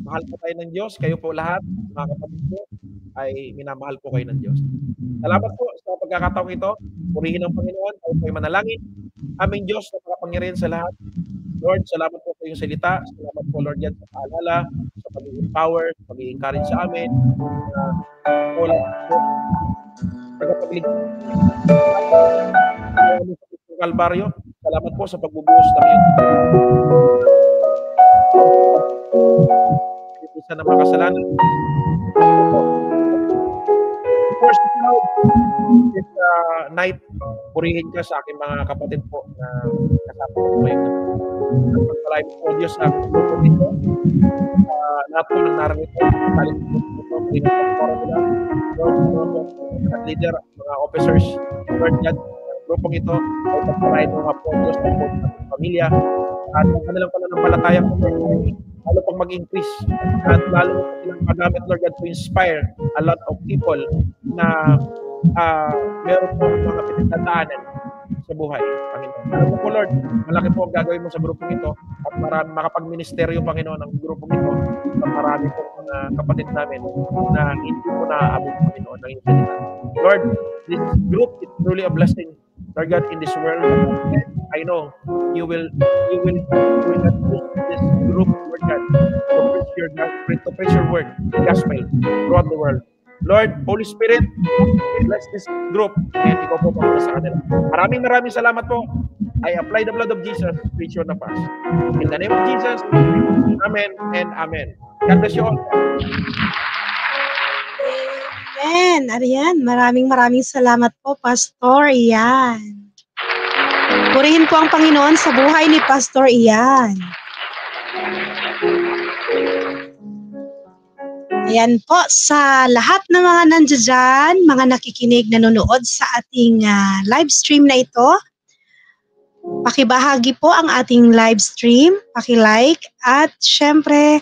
mahal po tayo ng Diyos, kayo po lahat, mga kapatid ko, ay minamahal po kayo ng Diyos. Salamat po sa pagkakataong ito, purihin ang Panginoon, tayo po ay manalangin. Aming Diyos na makapangyarihan sa lahat. Lord, salamat po sa iyong salita, salamat po Lord yan sa paalala, sa pagiging power, sa pagiging encourage sa amin, wala po, tagapagligtas sa Kalbaryo. Salamat po sa pagbubuhos ng iyong isa na mga kasalanan. First this night, purihin ka sa aking mga kapatid po na kasama ko ngayon. At pagpalain po Diyos ang grupo dito. Lahat po ng naranito, talit po ito, purihin po para nila. Lord, leader, mga officers, Lord, yan, grupong ito, ay pagpalain mga po Diyos ng pamilya. At ang kanilang pananampalataya po, lalo pang mag-increase at lalo silang magamit, Lord God, to inspire a lot of people na meron po mga pinagdadaanan sa buhay, Panginoon. Alam po, Lord, malaki po ang gagawin mo sa grupong ito at marami makapag-ministeryo, Panginoon, ang grupong ito at marami po mga kapatid namin na hindi po naaabot, Panginoon, ng insalita. Lord, this group is truly a blessing, Lord God, in this world. I know you will use this group, Lord God, to preach your word, the gospel, throughout the world. Lord, Holy Spirit, bless this group and ikaw po para sa kanila. Maraming salamat po. I apply the blood of Jesus to preach your na pass. In the name of Jesus, amen and amen. God bless you all. Amen. Ariyan, maraming salamat po, Pastor Ian. Purihin po ang Panginoon sa buhay ni Pastor Ian. Ayan po, sa lahat ng mga nandiyan dyan, mga nakikinig, nanonood sa ating live stream na ito, pakibahagi po ang ating live stream, paki-like, at syempre,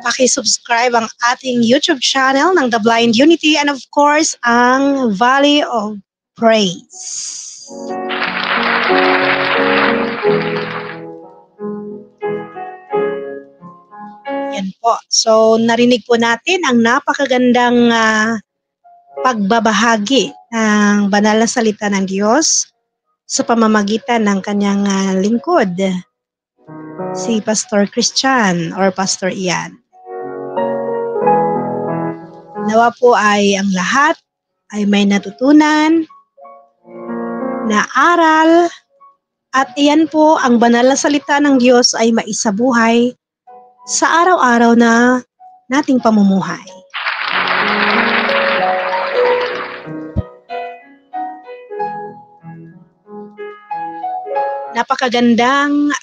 paki-subscribe ang ating YouTube channel ng The Blind Unity and of course, ang Valley of Praise. Yan po. So, narinig po natin ang napakagandang pagbabahagi ng banal na salita ng Diyos sa pamamagitan ng kanyang lingkod, si Pastor Christian or Pastor Ian. Nawa po ay ang lahat ay may natutunan na aral at iyan po ang banal na salita ng Diyos ay maisabuhay sa araw-araw na nating pamumuhay. Napakagandang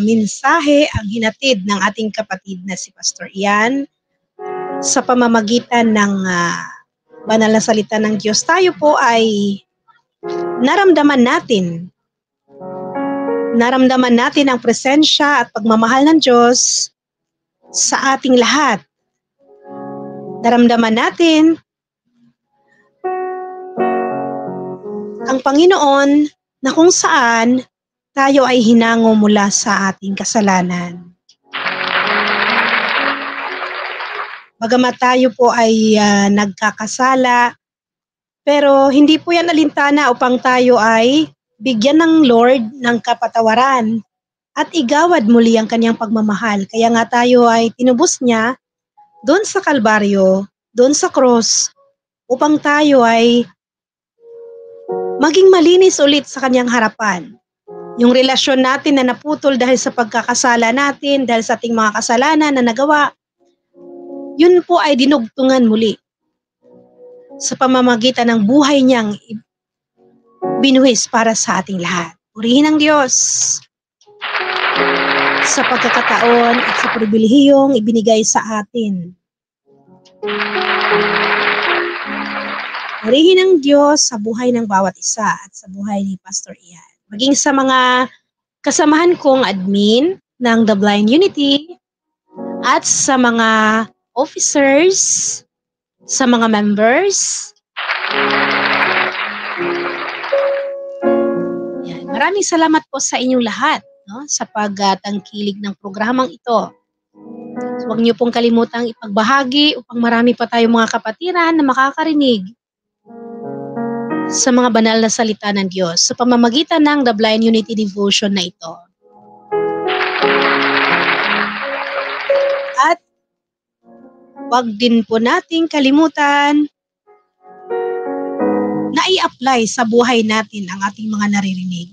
mensahe ang hinatid ng ating kapatid na si Pastor Ian sa pamamagitan ng banal na salita ng Diyos. Tayo po ay naramdaman natin ang presensya at pagmamahal ng Diyos sa ating lahat. Naramdaman natin ang Panginoon na kung saan tayo ay hinango mula sa ating kasalanan. Bagamat tayo po ay nagkakasala, pero hindi po yan alintana upang tayo ay bigyan ng Lord ng kapatawaran at igawad muli ang kanyang pagmamahal. Kaya nga tayo ay tinubos niya doon sa Kalbaryo, doon sa cross, upang tayo ay maging malinis ulit sa kanyang harapan. Yung relasyon natin na naputol dahil sa pagkakasala natin, dahil sa ating mga kasalanan na nagawa, yun po ay dinugtungan muli sa pamamagitan ng buhay niyang binuhis para sa ating lahat. Purihin ang Diyos sa pagkakataon at sa pribilehiyong ibinigay sa atin. Purihin ang Diyos sa buhay ng bawat isa at sa buhay ni Pastor Ian. Maging sa mga kasamahan kong admin ng The Blind Unity at sa mga officers, sa mga members. Yan. Maraming salamat po sa inyong lahat, no, sa pagtangkilig ng programang ito. So, huwag niyo pong kalimutang ipagbahagi upang marami pa tayong mga kapatiran na makakarinig sa mga banal na salita ng Diyos sa pamamagitan ng The Blind Unity Devotion na ito. At wag din po nating kalimutan na i-apply sa buhay natin ang ating mga naririnig.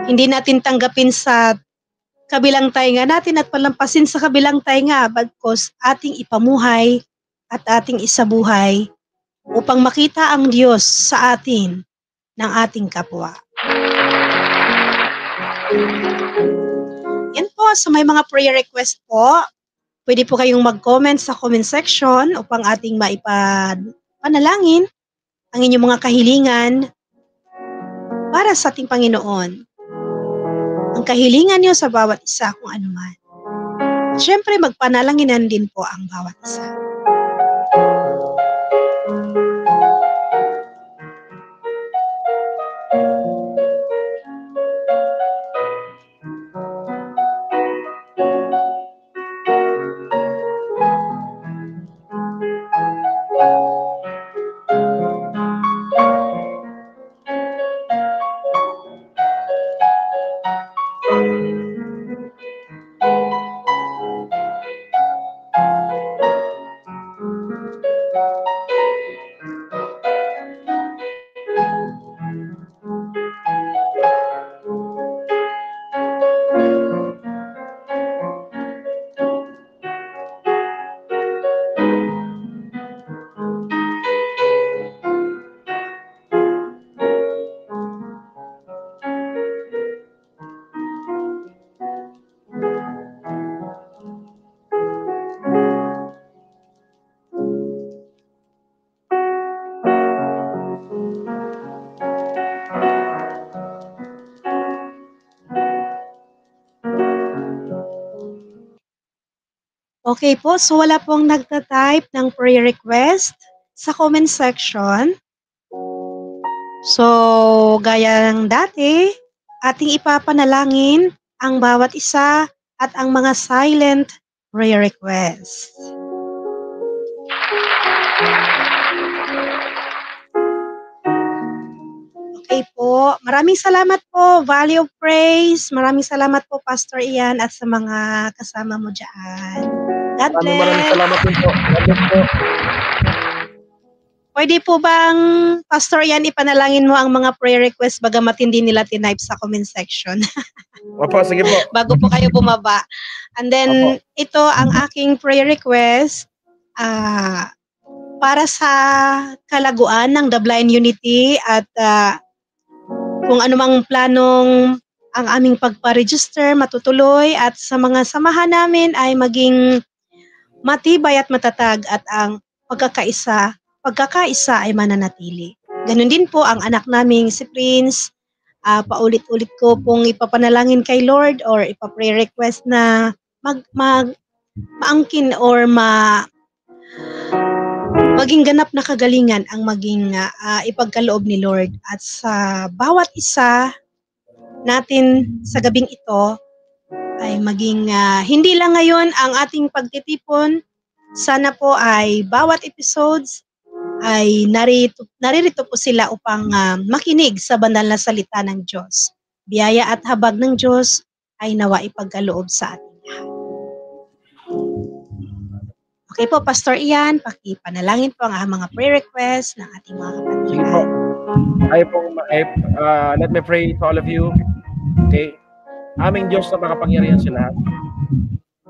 Hindi natin tanggapin sa kabilang tainga natin at palampasin sa kabilang tainga, bagkus ating ipamuhay at ating isabuhay upang makita ang Diyos sa atin ng ating kapwa. Yan po, sa may mga prayer request po, pwede po kayong mag-comment sa comment section upang ating maipanalangin ang inyong mga kahilingan para sa ating Panginoon. Ang kahilingan niyo sa bawat isa kung ano man. Siyempre, magpanalanginan din po ang bawat isa. Okay po, so wala pong nagta-type ng prayer request sa comment section. So, gaya ng dati, ating ipapanalangin ang bawat isa at ang mga silent prayer requests. Okay po, maraming salamat po, Valley of Praise. Maraming salamat po, Pastor Ian, at sa mga kasama mo dyan. God Maraming bless. salamat din po. God bless po. Pwede po bang, Pastor Ian, ipanalangin mo ang mga prayer requests bagamat hindi nila tinype sa comment section Opo, sige po. bago po kayo bumaba. And then, ito ang aking prayer request para sa kalaguan ng The Blind Unity at kung anumang planong ang aming pagpa-register matutuloy at sa mga samahan namin ay maging matibay at matatag at ang pagkakaisa ay mananatili. Ganun din po ang anak naming si Prince. Paulit-ulit ko pong ipapanalangin kay Lord or ipapray request na maangkin or maging ganap na kagalingan ang maging ipagkaloob ni Lord. At sa bawat isa natin sa gabing ito ay maging hindi lang ngayon ang ating pagtitipon, sana po ay bawat episodes ay naririto po sila upang makinig sa banal na salita ng Diyos. Biyaya at habag ng Diyos ay nawa ipagkaloob sa ating lahat. Okay po, Pastor Ian, pakipanalangin po ang mga prayer requests ng ating mga kapatid. Sige po. Let me pray to all of you. Okay. Aming Diyos na makapangyarihan sa lahat.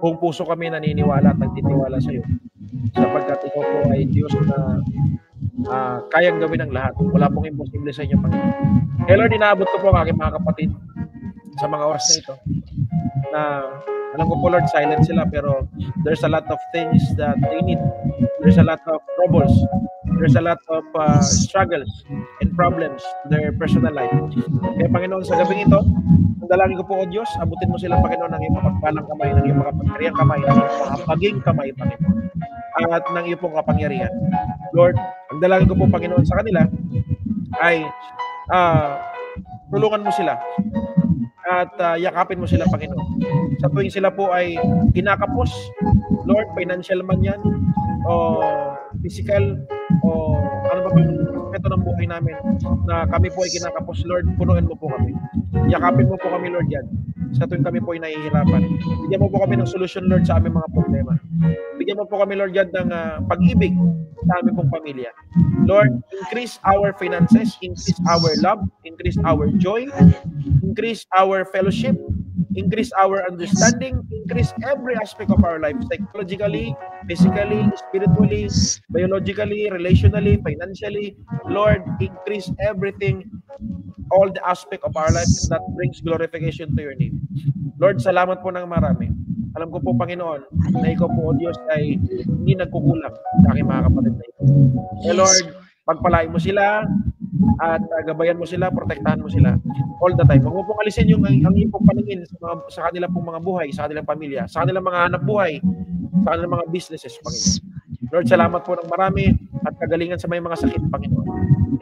Buong puso kami naniniwala at nagtitiwala sa iyo. Sapagkat ikaw po ay Diyos na kayang gawin ang lahat. Wala pong imposible sa inyo, Panginoon. Kaya Lord, inaabot ko po ang aking mga kapatid sa mga oras na ito. Na alam ko po, Lord, silent sila, pero there's a lot of things that they need. There's a lot of troubles. There's a lot of struggles and problems in their personal life. Kaya Panginoon, sa gabing ito, ang dalangin ko po, O Diyos, abutin mo sila, Panginoon, ng iyong mapagpalang kamay, ng iyong makapangyarihang kamay, ng iyong makapaging kamay, Panginoon, at ng iyong pong kapangyarihan. Lord, ang dalangin ko po, Panginoon, sa kanila ay tulungan mo sila at yakapin mo sila, Panginoon. Sa tuwing sila po ay kinakapos, Lord, financial man yan, o physical, o ano ba yung aspecto ng buhay namin na kami po ay kinakapos, Lord, punuan mo po kami. Yakapin mo po kami, Lord, yan. Sa tuwing kami po ay nahihirapan. Bigyan mo po kami ng solusyon, Lord, sa aming mga problema. Bigyan mo po kami, Lord, yan ng pag-ibig sa aming pong pamilya. Lord, increase our finances, increase our love, increase our joy, increase our fellowship, increase our understanding, increase every aspect of our life, psychologically, physically, spiritually, biologically, relationally, financially. Lord, increase everything, all the aspect of our life that brings glorification to your name. Lord, salamat po ng marami. Alam ko po, Panginoon, na ikaw po, O Diyos, ay hindi nagkukulang sa aking mga kapatid na ito. Lord, pagpalain mo sila at gabayan mo sila, protektahan mo sila all the time. Huwag mo pong alisin yung ang iyong pong paningin sa kanilang pong mga buhay, sa kanilang pamilya, sa kanilang mga hanap buhay, sa kanilang mga businesses, Panginoon. Lord, salamat po ng marami at kagalingan sa may mga sakit, Panginoon.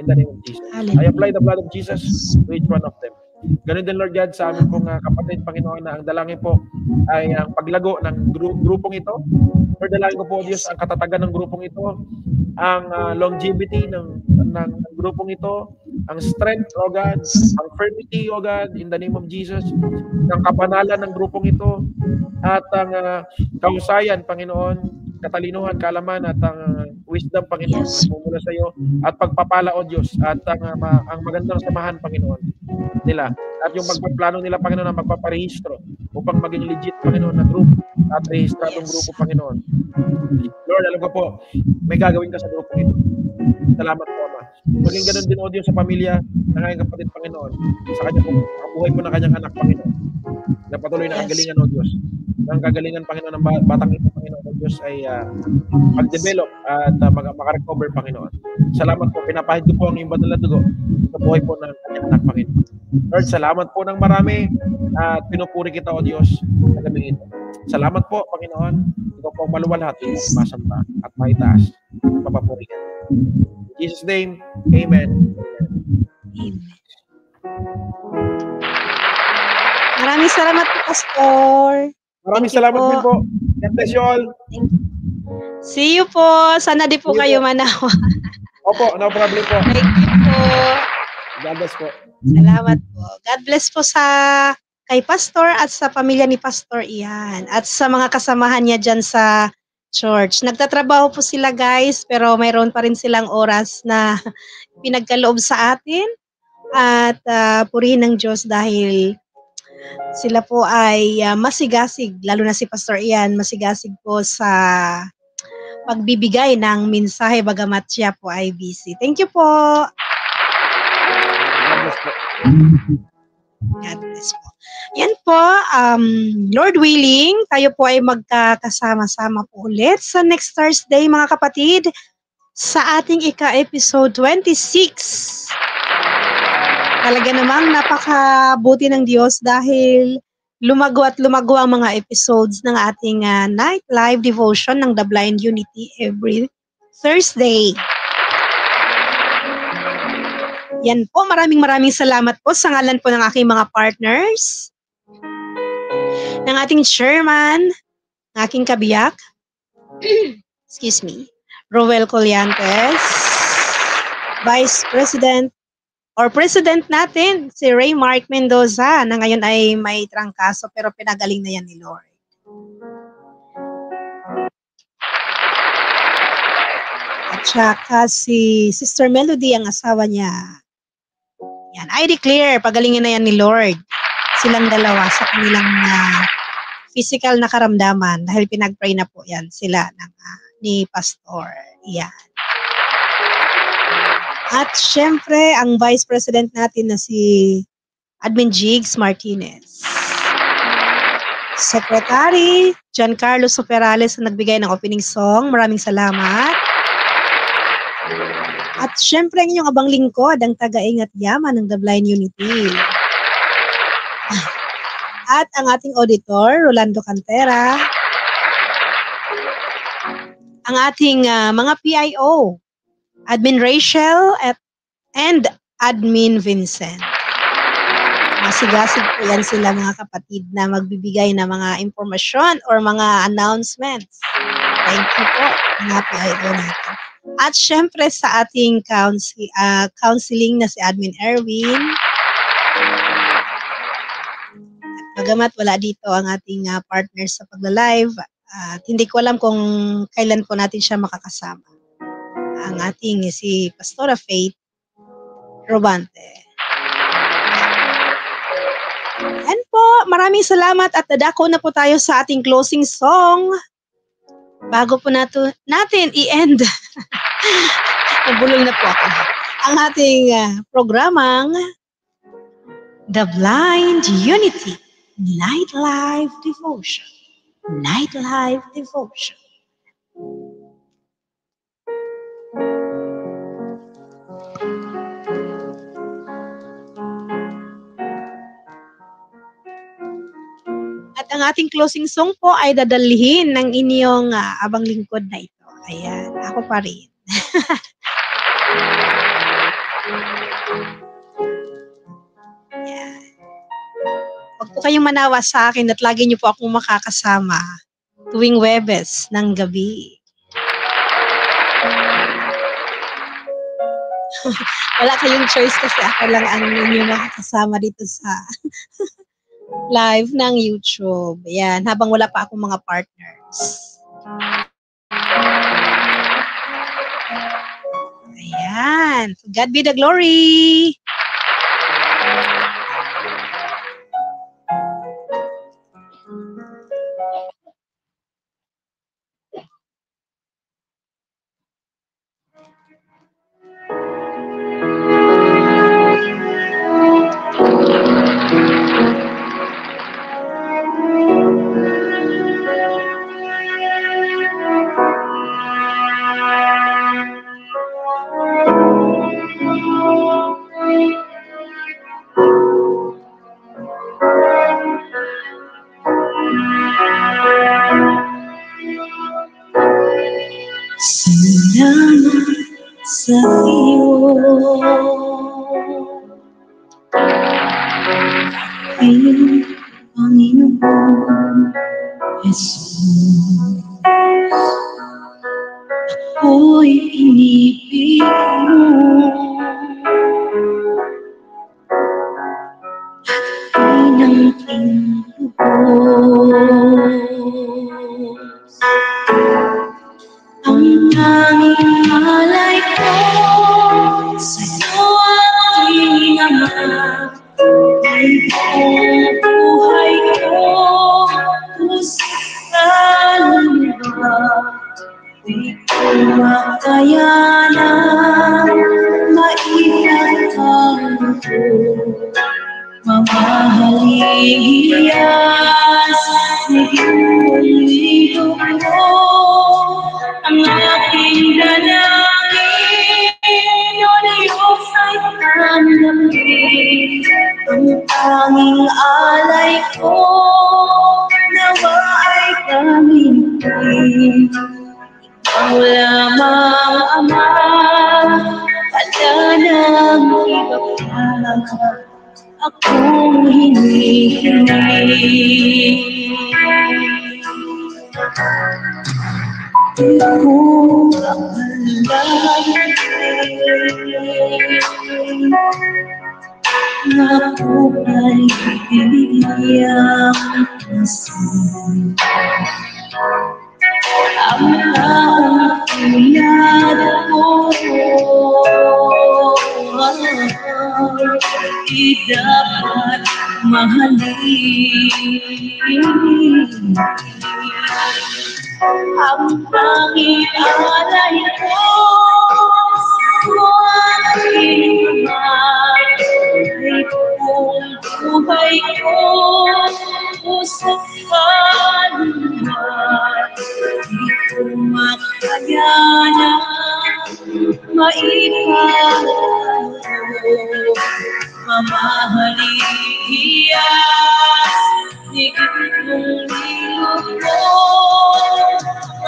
In the name of Jesus. I apply the blood of Jesus to each one of them. Ganun din, Lord God, sa aming pong kapatid, Panginoon, na ang dalangin po ay ang paglago ng grupong ito. Lord, dalangin ko po, Diyos, ang katatagan ng grupong ito, ang longevity ng grupong ito, ang strength, O God, ang firmity, O God, in the name of Jesus, ang kapanalan ng grupong ito, at ang kahusayan, Panginoon, katalinuhan, kaalaman, at ang wisdom, Panginoon, mumula sa iyo, at pagpapala, O Diyos, at ang magandang samahan, Panginoon, nila. At yung magpaplano nila, Panginoon, na magpaparehistro upang maging legit, Panginoon, na group at rehistradong grupo, Panginoon. Lord, alam ko po, may gagawin ka sa grupo ito. Salamat po, Ama. Maging ganun din, O Diyos, sa pamilya ng aking kapatid, Panginoon, sa kanya po, kabuhay po ng kanyang anak, Panginoon, na patuloy na kagalingan, O Diyos. Ang kagalingan, Panginoon, ng batang ito, Panginoon, O Diyos, ay mag-develop at makarecover, Panginoon. Salamat po, pinapahid ko po ang iyong banal na dugo sa buhay po ng kanyang anak, Panginoon. Lord, salamat po ng marami at pinupuri kita, O Diyos, sa gabi ito. Salamat po, Panginoon. Ikaw po ang maluwalhati at masamba at maitaas. Mapapurihan. In Jesus' name, Amen. Amen. Maraming salamat po, Pastor. Maraming Thank you salamat po. din po. God bless you all. See you po. Sana di po See you kayo po. manawa. Opo, no problem po. Thank you po. God bless po. Salamat po. God bless po sa kay Pastor at sa pamilya ni Pastor Ian at sa mga kasamahan niya dyan sa church. Nagtatrabaho po sila guys pero mayroon pa rin silang oras na pinagkaloob sa atin at purihin ng Diyos dahil sila po ay masigasig, lalo na si Pastor Ian, masigasig po sa pagbibigay ng mensahe bagamat siya po ay busy. Thank you po. God bless po. God bless po. Yan po, Lord willing, tayo po ay magkakasama-sama po ulit sa next Thursday mga kapatid sa ating ika-episode 26. Talaga namang napakabuti ng Diyos dahil lumago at lumago ang mga episodes ng ating night live devotion ng The Blind Unity every Thursday. Yan po, maraming salamat po sa ngalan po ng aking mga partners, ng ating chairman, ng aking kabiyak, excuse me, Roel Colliantes, Vice President or President natin, si Ray Mark Mendoza, na ngayon ay may trangkaso pero pinagaling na yan ni Lord. At saka si Sister Melody, ang asawa niya. Yan, I declare, pagalingin na yan ni Lord. Silang dalawa sa kanilang physical na karamdaman dahil pinag-pray na po yan sila ni Pastor. Yan. At syempre, ang Vice President natin na si Admin Jigs Martinez. Secretary Giancarlo Superales na nagbigay ng opening song. Maraming salamat. At syempre, ang inyong abang lingkod, ang taga-ingat yaman ng The Blind Unity. At ang ating auditor, Rolando Cantera. Ang ating mga PIO, Admin Rachel and Admin Vincent. Masigasig po yan sila mga kapatid na magbibigay ng mga impormasyon or mga announcements. Thank you po, mga PIO natin. At syempre sa ating counseling na si Admin Erwin. Bagamat wala dito ang ating partner sa pagla-live, at hindi ko alam kung kailan po natin siya makakasama. Ang ating si Pastora Faith Robante. Yan po, maraming salamat at dadako na po tayo sa ating closing song. Bago po natin i-end, nabulol na po ako, ang ating programang The Blind Unity Night Live Devotion. Night Live Devotion. At ang ating closing song po ay dadalhin ng inyong abang lingkod na ito. Ayan, ako pa rin. Ayan. Huwag po kayong manawa sa akin at lagi niyo po akong makakasama tuwing Webes ng gabi. Wala kayong choice kasi ako lang ang inyong makakasama dito sa live ng YouTube. Ayan, habang wala pa akong mga partners. Ayan. To God be the glory. sa iyo. Aking Panginoon Jesus, ako'y inibig mo. Inangking lubos, ang tanging malay ko sa'yo aking Ama. Ay buong buhay ko, pusat kaluluwa, di ko makayanan maipagtanggol. Mamahalias, naging ko ang aking dalangin. O Diyos ay tanggapin ang tanging alay ko, nawa ay gamitin. Ikaw lamang, Ama, wala nang iba pa akong hinihiling. Kung akalain na ako ay bibigyan ng ang taong tulad mo, di dapat mahalin. Ang tanging alay ko sa aking Ama, ay buong buhay ko, pusat kaluluwa, di ko makayanan maipagtanggol. Mamahalias, higit mong nilugod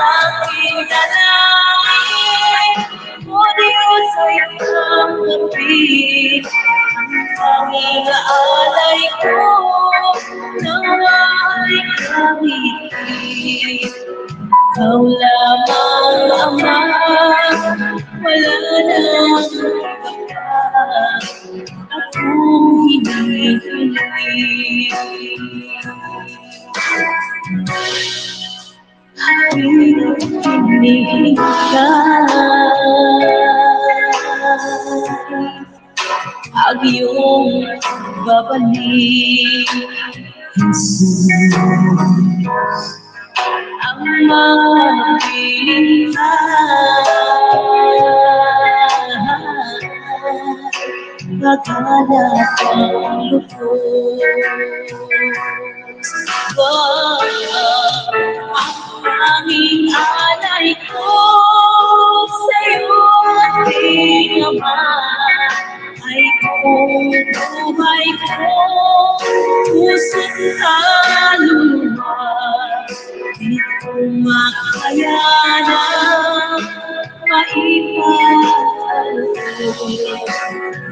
aking dalangin. O Diyos ay tanggapin ang tanging alay ko, nawa ay gamitin. Ikaw lamang, Ama, wala nang iba pa akong hinihiling. Hinihiling ang iyong babalik, Jesus. Ang mabilihan, pagkalap ang lubos. Ang tanging alay ko sa'yo aking Ama, ay buong buhay ko, pusat kaluluwa, di ko makayanan maipagtanggol.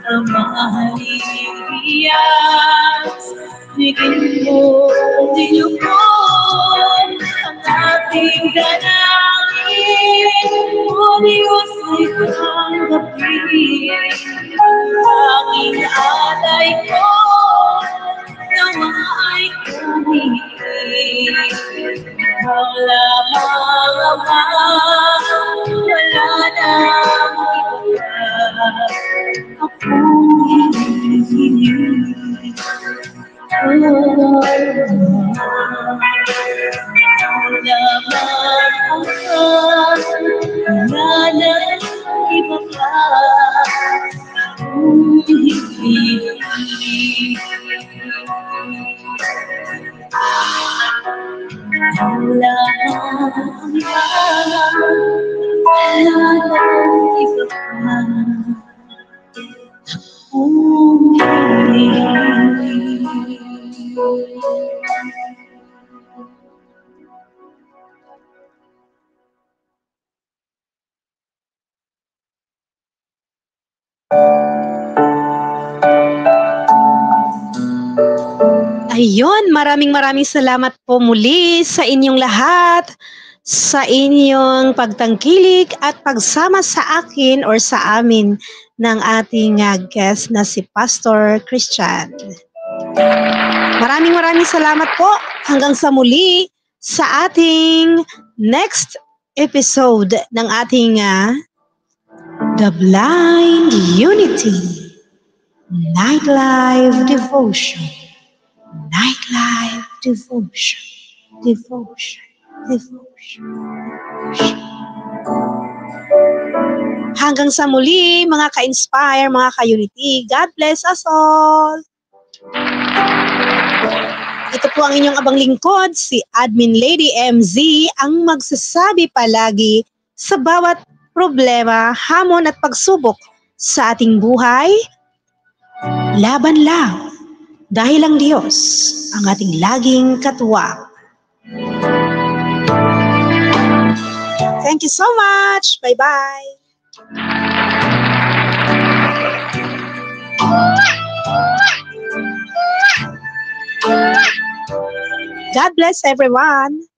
Ang mahalihiyas, higit mo dinugod ang ating dalangin. O Diyos ay tanggapin ang tanging alay ko, nawa ay gamitin. Ikaw lamang, Ama, wala nang iba pa akong hinihiling. Ikaw lamang, Ama, wala nang iba pa akong hinihiling. Ikaw lamang, Ama, wala nang iba pa akong hinihiling. Ayun, maraming salamat po muli sa inyong lahat, sa inyong pagtangkilik at pagsama sa akin or sa amin ng ating guest na si Pastor Christian. Maraming salamat po. Hanggang sa muli sa ating next episode ng ating The Blind Unity Nightlife Devotion. Nightlife Devotion. Hanggang sa muli, mga ka-inspire, mga ka-unity. God bless us all. Ito po ang inyong abang lingkod, si Admin Lady MZ, ang magsasabi palagi sa bawat problema, hamon at pagsubok sa ating buhay, laban lang. Dahil ang Diyos ang ating laging katuwang. Thank you so much. Bye-bye. God bless everyone.